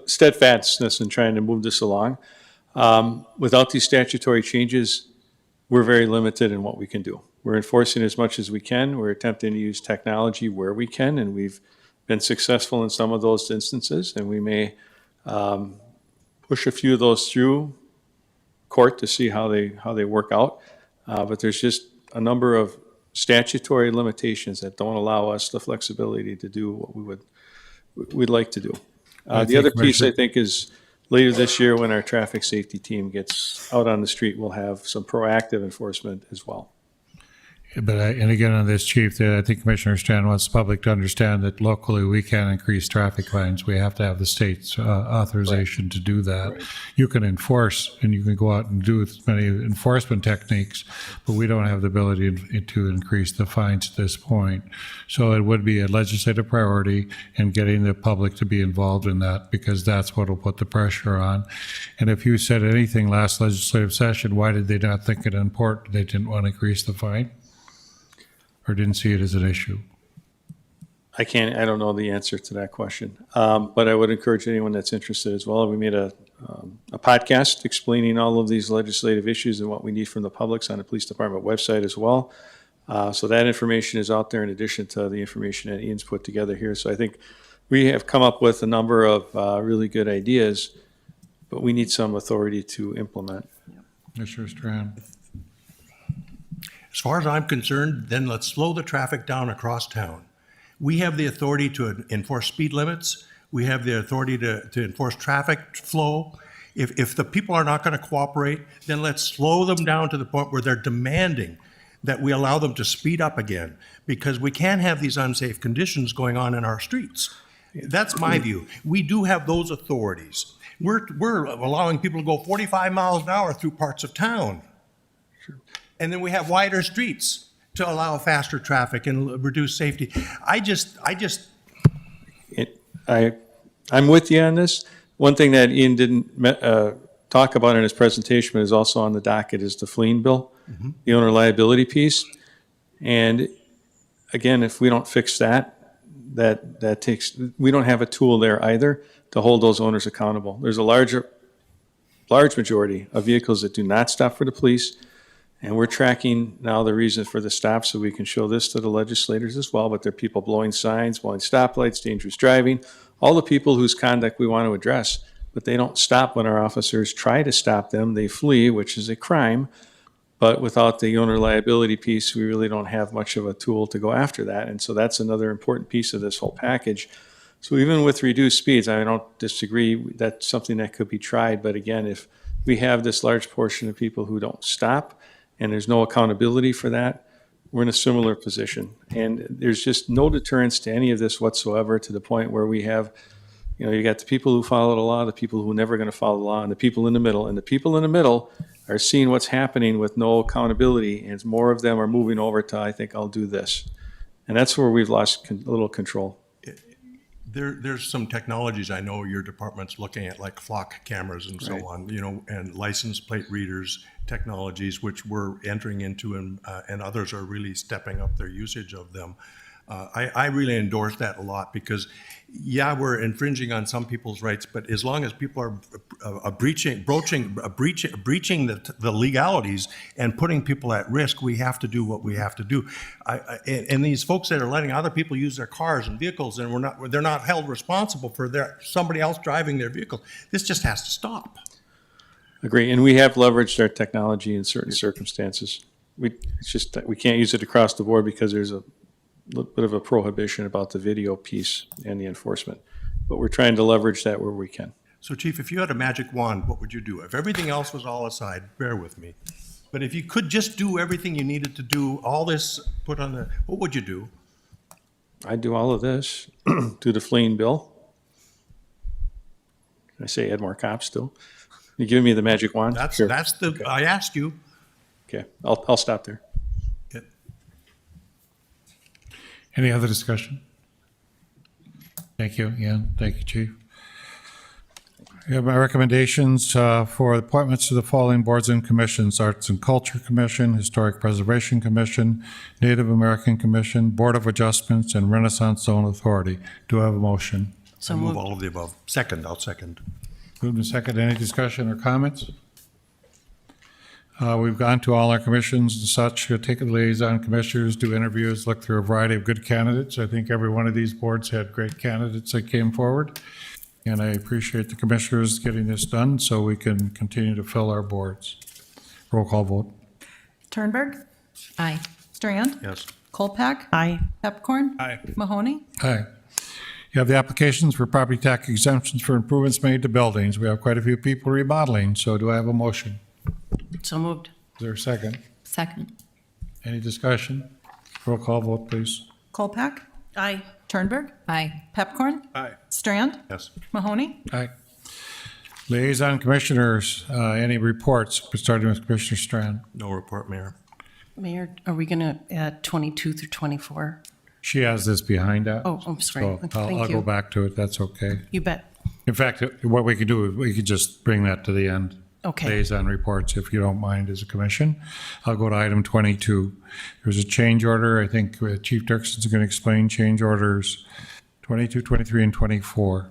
steadfastness in trying to move this along. Without these statutory changes, we're very limited in what we can do. We're enforcing as much as we can. We're attempting to use technology where we can, and we've been successful in some of those instances, and we may push a few of those through court to see how they work out. But there's just a number of statutory limitations that don't allow us the flexibility to do what we'd like to do. The other piece, I think, is later this year when our traffic safety team gets out on the street, we'll have some proactive enforcement as well. But and again, on this, Chief, I think Commissioner Strand wants the public to understand that locally we can't increase traffic lanes. We have to have the state's authorization to do that. Right. You can enforce and you can go out and do as many enforcement techniques, but we don't have the ability to increase the fines at this point. So it would be a legislative priority in getting the public to be involved in that, because that's what will put the pressure on. And if you said anything last legislative session, why did they not think it important? They didn't want to increase the fine? Or didn't see it as an issue? I don't know the answer to that question. But I would encourage anyone that's interested as well. We made a podcast explaining all of these legislative issues and what we need from the public on the police department website as well. So that information is out there in addition to the information that Ian's put together here. So I think we have come up with a number of really good ideas, but we need some authority to implement. Commissioner Strand. As far as I'm concerned, then let's slow the traffic down across town. We have the authority to enforce speed limits. We have the authority to enforce traffic flow. If the people are not going to cooperate, then let's slow them down to the point where they're demanding that we allow them to speed up again, because we can't have these unsafe conditions going on in our streets. That's my view. We do have those authorities. We're allowing people to go 45 miles an hour through parts of town. And then we have wider streets to allow faster traffic and reduce safety. I'm with you on this. One thing that Ian didn't talk about in his presentation, but is also on the docket, is the fleeing bill, the owner liability piece. And again, if we don't fix that takes, we don't have a tool there either to hold those owners accountable. There's a large majority of vehicles that do not stop for the police. And we're tracking now the reason for the stop so we can show this to the legislators as well. But there are people blowing signs, blowing stoplights, dangerous driving, all the people whose conduct we want to address. But they don't stop when our officers try to stop them. They flee, which is a crime. But without the owner liability piece, we really don't have much of a tool to go after that. And so that's another important piece of this whole package. So even with reduced speeds, I don't disagree. That's something that could be tried. But again, if we have this large portion of people who don't stop, and there's no accountability for that, we're in a similar position. And there's just no deterrence to any of this whatsoever, to the point where we have, you got the people who follow the law, the people who are never going to follow the law, and the people in the middle. And the people in the middle are seeing what's happening with no accountability, and more of them are moving over to, I think I'll do this. And that's where we've lost a little control. There's some technologies I know your department's looking at, like flock cameras and so on, and license plate readers technologies, which we're entering into, and others are really stepping up their usage of them. I really endorse that a lot, because, yeah, we're infringing on some people's rights, but as long as people are breaching the legalities and putting people at risk, we have to do what we have to do. And these folks that are letting other people use their cars and vehicles, and they're not held responsible for somebody else driving their vehicle. This just has to stop. Agree. And we have leveraged our technology in certain circumstances. It's just that we can't use it across the board because there's a little bit of a prohibition about the video piece and the enforcement. But we're trying to leverage that where we can. So, Chief, if you had a magic wand, what would you do? If everything else was all aside, bear with me. But if you could just do everything you needed to do, all this put on the, what would you do? I'd do all of this, do the fleeing bill. I say add more cops still. You giving me the magic wand? Sure. Okay. I asked you. Okay, I'll stop there. Okay. Any other discussion? Thank you, Ian. Thank you, Chief. We have my recommendations for appointments to the following boards and commissions: Arts and Culture Commission, Historic Preservation Commission, Native American Commission, Board of Adjustments, and Renaissance Zone Authority. Do I have a motion? So I move moved. all of the above. I'll second. Moved and second. Any discussion or comments? We've gone to all our commissions and such, take the liaison commissioners, do interviews, look through a variety of good candidates. I think every one of these boards had great candidates that came forward. And I appreciate the commissioners getting this done so we can continue to fill our boards. Roll call vote. Turnberg, Aye. Strand, Yes. Kolpak, Aye. Pepcorn, Aye. Mahoney, Aye. You have the applications for property tax exemptions for improvements made to buildings. We have quite a few people remodeling, so do I have a motion? So moved. Is there a second? Second. Any discussion? Roll call vote, please. Kolpak, Aye. Turnberg, Aye. Pepcorn, Aye. Strand, Yes. Mahoney, Aye. Liaison commissioners, any reports, starting with Commissioner Strand? No report, Mayor. Mayor, are we going to add 22 through 24? She has this behind us. Oh, I'm sorry. So Thank I'll go you. back to it. That's okay. You bet. In fact, what we could do is we could just bring that to the end. Okay. liaison reports, if you don't mind, as a commission. I'll go to item 22. There's a change order. I think Chief Dirkson's going to explain change orders 22, 23, and 24.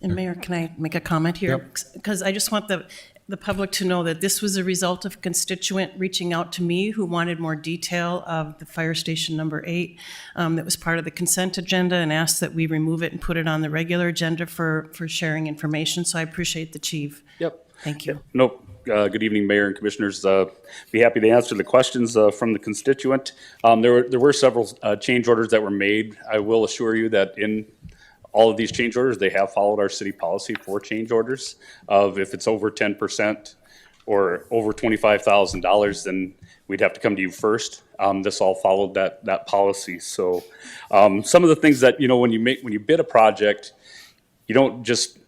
And Mayor, can I make a comment here? Yep. Because I just want the public to know that this was a result of a constituent reaching out to me who wanted more detail of the fire station number 8 that was part of the consent agenda and asked that we remove it and put it on the regular agenda for sharing information. So I appreciate the chief. Yep. Thank you. Nope. Good evening, Mayor and Commissioners. Be happy to answer the questions from the constituent. There were several change orders that were made. I will assure you that in all of these change orders, they have followed our city policy for change orders of if it's over 10% or over $25,000, then we'd have to come to you first. This all followed that policy. So some of the things that, when you bid a project, you don't just,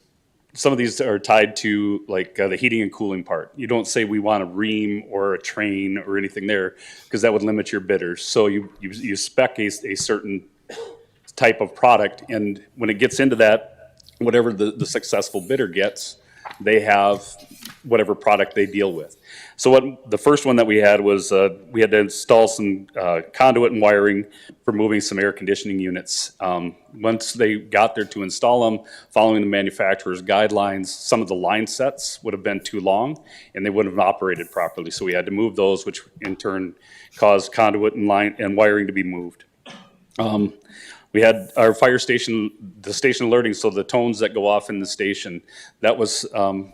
some of these are tied to like the heating and cooling part. You don't say we want a ream or a train or anything there because that would limit your bidders. So you spec a certain type of product, and when it gets into that, whatever the successful bidder gets, they have whatever product they deal with. So what the first one that we had was we had to install some conduit and wiring for moving some air conditioning units. Once they got there to install them, following the manufacturer's guidelines, some of the line sets would have been too long and they wouldn't have operated properly. So we had to move those, which in turn caused conduit and line and wiring to be moved. We had our fire station, the station alerting, so the tones that go off in the station, that was,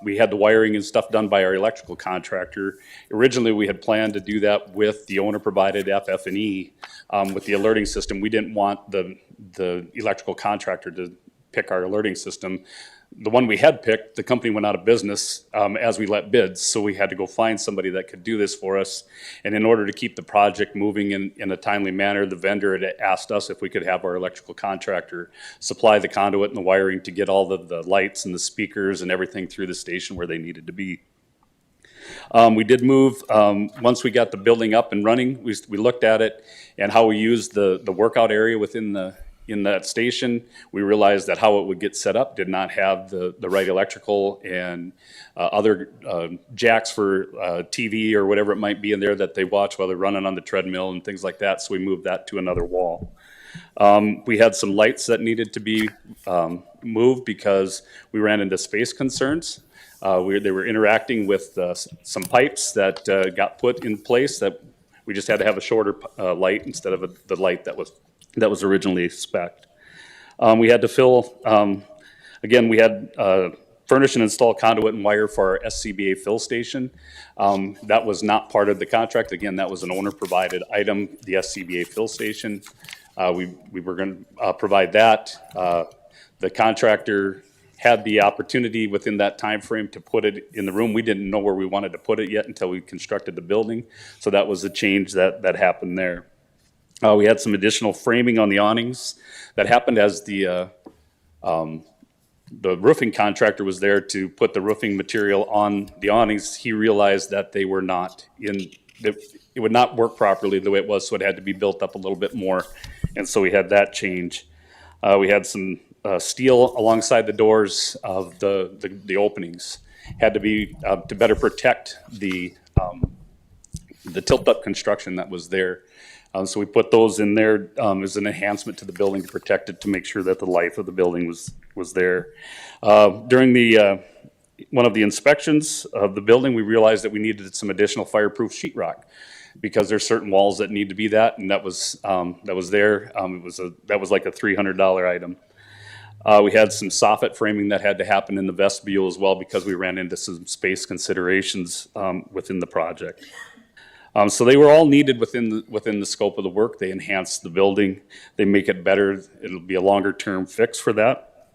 we had the wiring and stuff done by our electrical contractor. Originally, we had planned to do that with the owner-provided FF&E with the alerting system. We didn't want the electrical contractor to pick our alerting system. The one we had picked, the company went out of business as we let bids, so we had to go find somebody that could do this for us. And in order to keep the project moving in a timely manner, the vendor had asked us if we could have our electrical contractor supply the conduit and the wiring to get all the lights and the speakers and everything through the station where they needed to be. We did move, once we got the building up and running, we looked at it and how we used the workout area in that station. We realized that how it would get set up did not have the right electrical and other jacks for TV or whatever it might be in there that they watch while they're running on the treadmill and things like that. So we moved that to another wall. We had some lights that needed to be moved because we ran into space concerns. They were interacting with some pipes that got put in place that we just had to have a shorter light instead of the light that was originally spec'd. We had to fill, again, we had furnish and install conduit and wire for our SCBA fill station. That was not part of the contract. Again, that was an owner-provided item, the SCBA fill station. We were going to provide that. The contractor had the opportunity within that time frame to put it in the room. We didn't know where we wanted to put it yet until we constructed the building. So that was a change that happened there. We had some additional framing on the awnings that happened as the roofing contractor was there to put the roofing material on the awnings. He realized that they were not it would not work properly the way it was, so it had to be built up a little bit more. And so we had that change. We had some steel alongside the doors of the openings. Had to be to better protect the tilt-up construction that was there. So we put those in there as an enhancement to the building to protect it, to make sure that the life of the building was there. During one of the inspections of the building, we realized that we needed some additional fireproof sheetrock because there's certain walls that need to be that, and that was there. That was like a $300 item. We had some soffit framing that had to happen in the vestibule as well because we ran into some space considerations within the project. So they were all needed within the scope of the work. They enhance the building. They make it better. It'll be a longer term fix for that.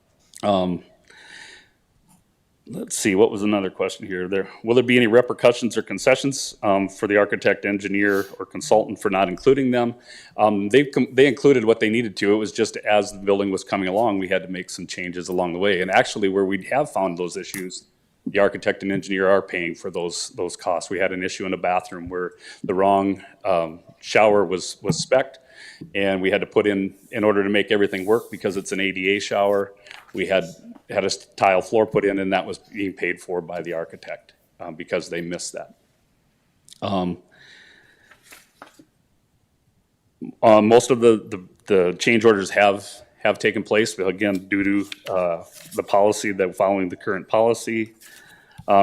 Let's see, what was another question here? Will there be any repercussions or concessions for the architect, engineer, or consultant for not including them? They included what they needed to. It was just as the building was coming along, we had to make some changes along the way. And actually, where we have found those issues, the architect and engineer are paying for those costs. We had an issue in a bathroom where the wrong shower was spec'd, and we had to put in order to make everything work, because it's an ADA shower, we had a tile floor put in, and that was being paid for by the architect. because they missed that. Most of the change orders have taken place, but again, due to the policy, that following the current policy.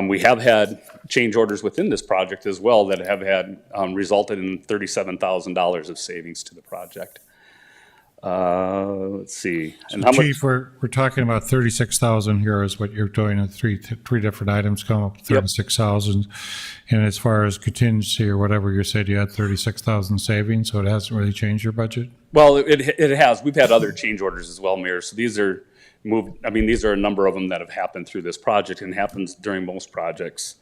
We have had change orders within this project as well that have had resulted in $37,000 of savings to the project. Let's see. And how much? Chief, we're talking about 36,000 here is what you're doing, and three different items come up with 36,000. And as far as contingency or whatever, you said you had 36,000 savings, so it hasn't really changed your budget? Well, it has. We've had other change orders as well, Mayor. So these are these are a number of them that have happened through this project and happens during most projects.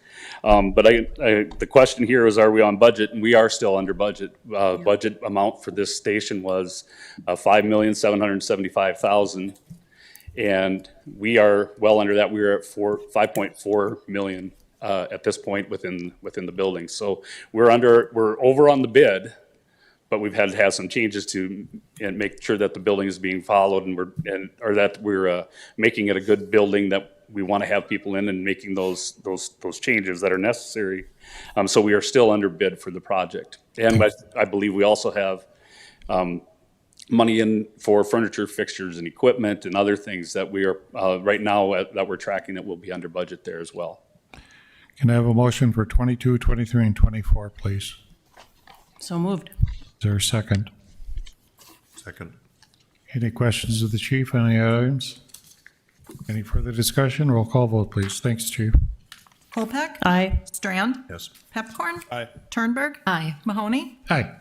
But the question here is, are we on budget? And we are still under budget. Budget amount for this station was $5,775,000. And we are well under that. We are at $5.4 million at this point within the building. So we're over on the bid, but we've had to have some changes to and make sure that the building is being followed or that we're making it a good building that we want to have people in and making those changes that are necessary. So we are still under bid for the project. And I believe we also have money in for furniture, fixtures, and equipment and other things that we are right now that we're tracking that will be under budget there as well. Can I have a motion for 22, 23, and 24, please? So moved. Is there a second? Second. Any questions of the chief on any items? Any further discussion? Roll call vote, please. Thanks, Chief. Kolpeck. Aye. Strand. Yes. Pepcorn. Aye. Turnberg. Aye. Mahoney. Aye.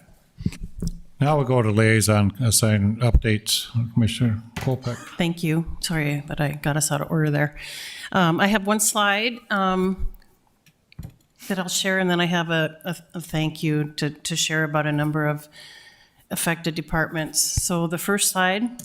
Now we'll go to liaison assigned updates. Commissioner Kolpeck. Thank you. Sorry, but I got us out of order there. I have one slide that I'll share, and then I have a thank you to share about a number of affected departments. So the first slide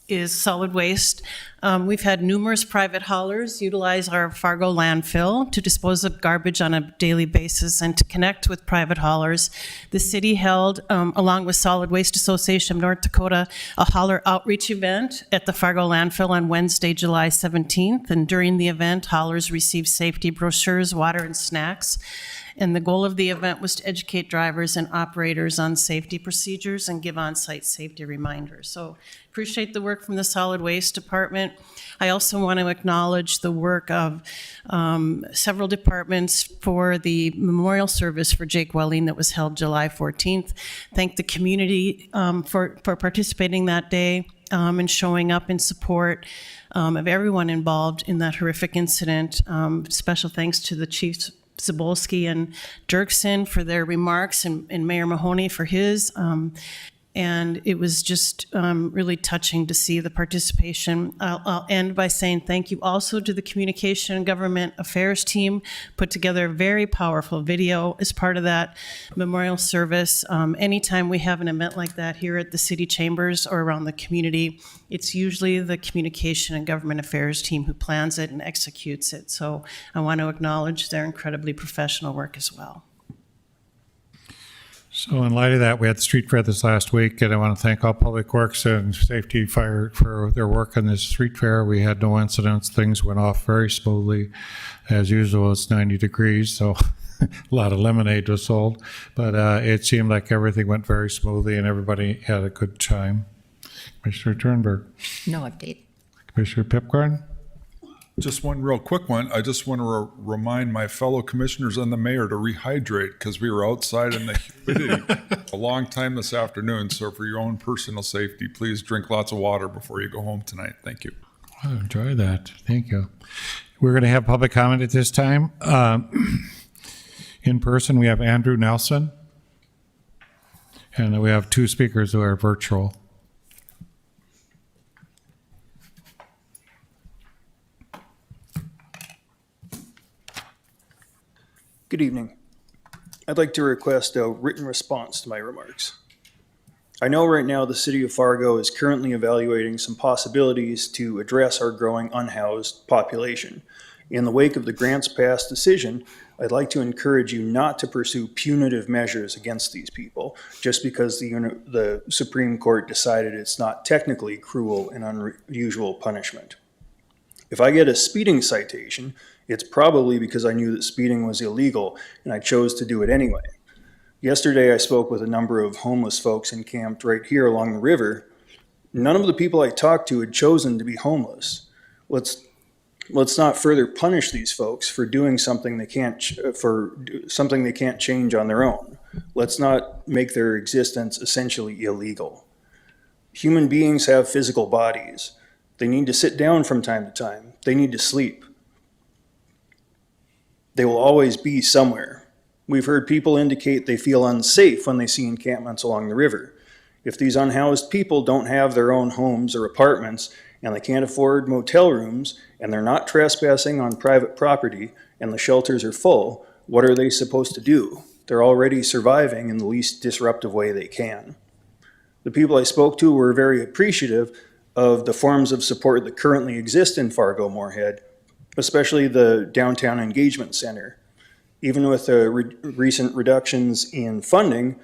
is solid waste. We've had numerous private haulers utilize our Fargo landfill to dispose of garbage on a daily basis and to connect with private haulers. The city held, along with Solid Waste Association of North Dakota, a hauler outreach event at the Fargo landfill on Wednesday, July 17th. And during the event, haulers received safety brochures, water, and snacks. And the goal of the event was to educate drivers and operators on safety procedures and give on-site safety reminders. So appreciate the work from the Solid Waste Department. I also want to acknowledge the work of several departments for the memorial service for Jake Welling that was held July 14th. Thank the community for participating that day and showing up in support of everyone involved in that horrific incident. Special thanks to the chiefs Zabolski and Dirksen for their remarks and Mayor Mahoney for his. And it was just really touching to see the participation. I'll end by saying thank you also to the Communication and Government Affairs team, put together a very powerful video as part of that memorial service. Anytime we have an event like that here at the city chambers or around the community, it's usually the Communication and Government Affairs team who plans it and executes it. So I want to acknowledge their incredibly professional work as well. So in light of that, we had the street fair this last week, and I want to thank all Public Works and Safety Fire for their work on this street fair. We had no incidents. Things went off very smoothly. As usual, it's 90 degrees, so a lot of lemonade was sold. But it seemed like everything went very smoothly, and everybody had a good time. Commissioner Turnberg. No update. Commissioner Pipcorn. Just one real quick one. I just want to remind my fellow commissioners and the mayor to rehydrate because we were outside in the humidity a long time this afternoon. So for your own personal safety, please drink lots of water before you go home tonight. Thank you. I enjoy that. Thank you. We're going to have public comment at this time. In person, we have Andrew Nelson. And we have two speakers who are virtual. Good evening. I'd like to request a written response to my remarks. I know right now the city of Fargo is currently evaluating some possibilities to address our growing unhoused population. In the wake of the Grants Pass decision, I'd like to encourage you not to pursue punitive measures against these people just because the Supreme Court decided it's not technically cruel and unusual punishment. If I get a speeding citation, It's probably because I knew that speeding was illegal and I chose to do it anyway. Yesterday, I spoke with a number of homeless folks encamped right here along the river. None of the people I talked to had chosen to be homeless. Let's not further punish these folks for doing something they can't change on their own. Let's not make their existence essentially illegal. Human beings have physical bodies. They need to sit down from time to time. They need to sleep. They will always be somewhere. We've heard people indicate they feel unsafe when they see encampments along the river. If these unhoused people don't have their own homes or apartments, and they can't afford motel rooms, and they're not trespassing on private property, and the shelters are full, what are they supposed to do? They're already surviving in the least disruptive way they can. The people I spoke to were very appreciative of the forms of support that currently exist in Fargo-Moorhead, especially the Downtown Engagement Center. Even with the recent reductions in funding,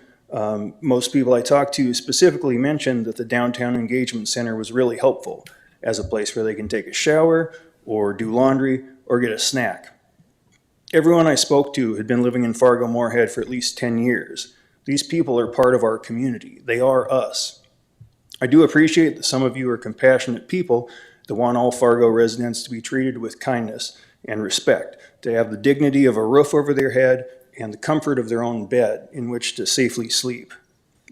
most people I talked to specifically mentioned that the Downtown Engagement Center was really helpful as a place where they can take a shower or do laundry or get a snack. Everyone I spoke to had been living in Fargo-Moorhead for at least 10 years. These people are part of our community. They are us. I do appreciate that some of you are compassionate people that want all Fargo residents to be treated with kindness and respect, to have the dignity of a roof over their head and the comfort of their own bed in which to safely sleep.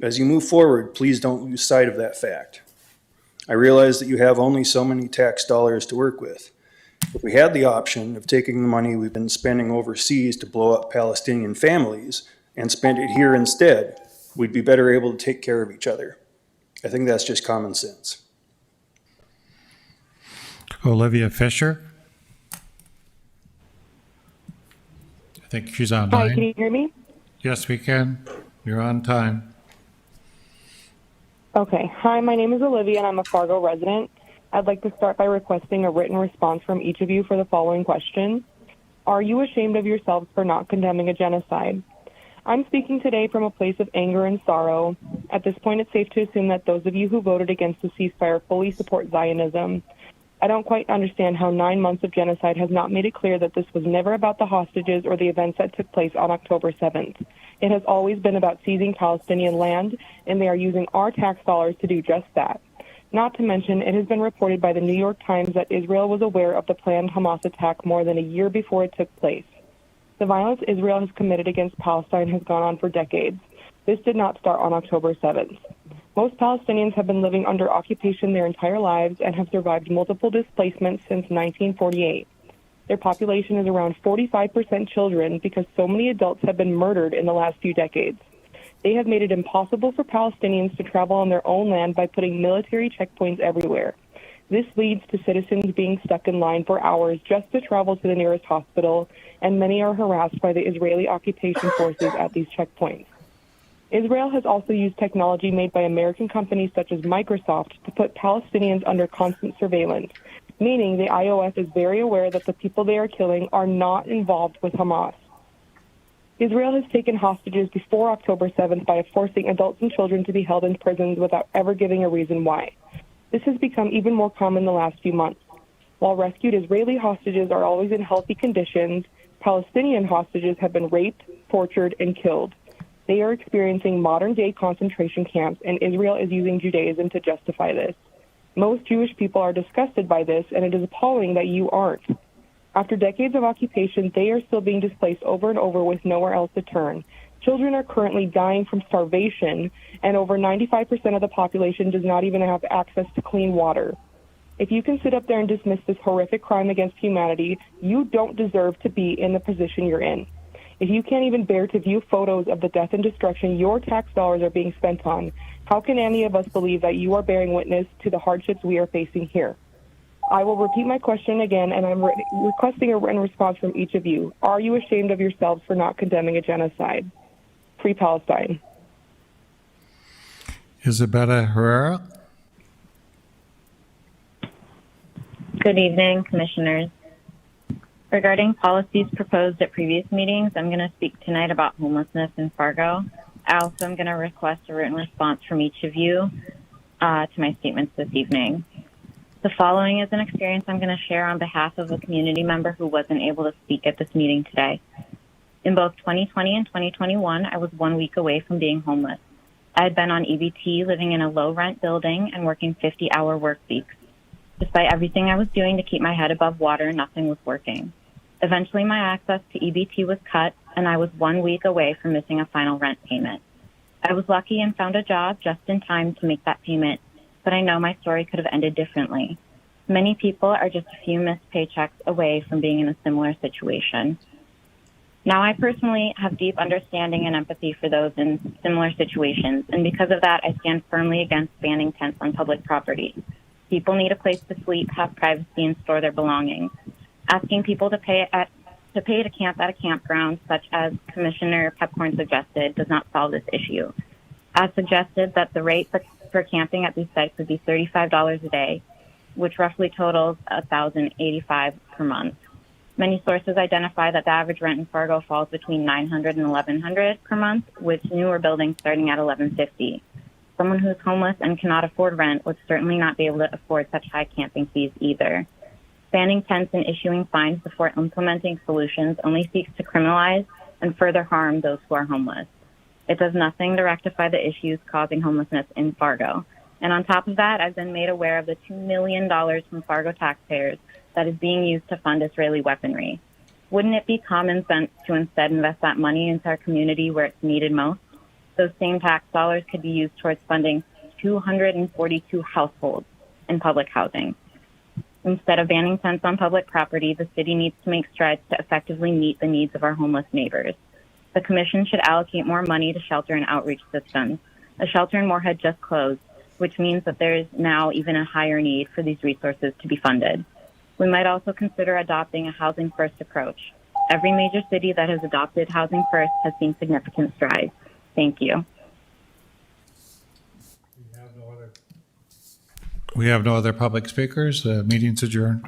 As you move forward, please don't lose sight of that fact. I realize that you have only so many tax dollars to work with. If we had the option of taking the money we've been spending overseas to blow up Palestinian families and spend it here instead, we'd be better able to take care of each other. I think that's just common sense. Olivia Fisher. I think she's online. Hi, can you hear me? Yes, we can. You're on time. Okay. Hi, my name is Olivia, and I'm a Fargo resident. I'd like to start by requesting a written response from each of you for the following question. Are you ashamed of yourselves for not condemning a genocide? I'm speaking today from a place of anger and sorrow. At this point, it's safe to assume that those of you who voted against the ceasefire fully support Zionism. I don't quite understand how 9 months of genocide has not made it clear that this was never about the hostages or the events that took place on October 7th. It has always been about seizing Palestinian land, and they are using our tax dollars to do just that. Not to mention, it has been reported by the New York Times that Israel was aware of the planned Hamas attack more than a year before it took place. The violence Israel has committed against Palestine has gone on for decades. This did not start on October 7th. Most Palestinians have been living under occupation their entire lives and have survived multiple displacements since 1948. Their population is around 45% children because so many adults have been murdered in the last few decades. They have made it impossible for Palestinians to travel on their own land by putting military checkpoints everywhere. This leads to citizens being stuck in line for hours just to travel to the nearest hospital, and many are harassed by the Israeli occupation forces at these checkpoints. Israel has also used technology made by American companies such as Microsoft to put Palestinians under constant surveillance, meaning the IOF is very aware that the people they are killing are not involved with Hamas. Israel has taken hostages before October 7th by forcing adults and children to be held in prisons without ever giving a reason why. This has become even more common the last few months. While rescued Israeli hostages are always in healthy conditions, Palestinian hostages have been raped, tortured, and killed. They are experiencing modern-day concentration camps, and Israel is using Judaism to justify this. Most Jewish people are disgusted by this, and it is appalling that you aren't. After decades of occupation, they are still being displaced over and over with nowhere else to turn. Children are currently dying from starvation, and over 95% of the population does not even have access to clean water. If you can sit up there and dismiss this horrific crime against humanity, you don't deserve to be in the position you're in. If you can't even bear to view photos of the death and destruction your tax dollars are being spent on, how can any of us believe that you are bearing witness to the hardships we are facing here? I will repeat my question again, and I'm requesting a written response from each of you. Are you ashamed of yourselves for not condemning a genocide? Free Palestine. Isabella Herrera. Good evening, Commissioners. Regarding policies proposed at previous meetings, I'm going to speak tonight about homelessness in Fargo. I also am going to request a written response from each of you to my statements this evening. The following is an experience I'm going to share on behalf of a community member who wasn't able to speak at this meeting today. In both 2020 and 2021, I was 1 week away from being homeless. I had been on EBT, living in a low-rent building and working 50-hour work weeks. Despite everything I was doing to keep my head above water, nothing was working. Eventually, my access to EBT was cut, and I was 1 week away from missing a final rent payment. I was lucky and found a job just in time to make that payment, but I know my story could have ended differently. Many people are just a few missed paychecks away from being in a similar situation. Now, I personally have deep understanding and empathy for those in similar situations, and because of that, I stand firmly against banning tents on public property. People need a place to sleep, have privacy, and store their belongings. Asking people to pay to camp at a campground, such as Commissioner Pepcorn suggested, does not solve this issue. As suggested, that the rate for camping at these sites would be $35 a day, which roughly totals $1,085 per month. Many sources identify that the average rent in Fargo falls between $900 and $1,100 per month, with newer buildings starting at $1,150. Someone who's homeless and cannot afford rent would certainly not be able to afford such high camping fees either. Banning tents and issuing fines before implementing solutions only seeks to criminalize and further harm those who are homeless. It does nothing to rectify the issues causing homelessness in Fargo. And on top of that, I've been made aware of the $2 million from Fargo taxpayers that is being used to fund Israeli weaponry. Wouldn't it be common sense to instead invest that money into our community where it's needed most? Those same tax dollars could be used towards funding 242 households in public housing. Instead of banning tents on public property, the city needs to make strides to effectively meet the needs of our homeless neighbors. The commission should allocate more money to shelter and outreach systems. A shelter in Moorhead just closed, which means that there is now even a higher need for these resources to be funded. We might also consider adopting a housing first approach. Every major city that has adopted housing first has seen significant strides. Thank you. We have no other public speakers. Meeting's adjourned.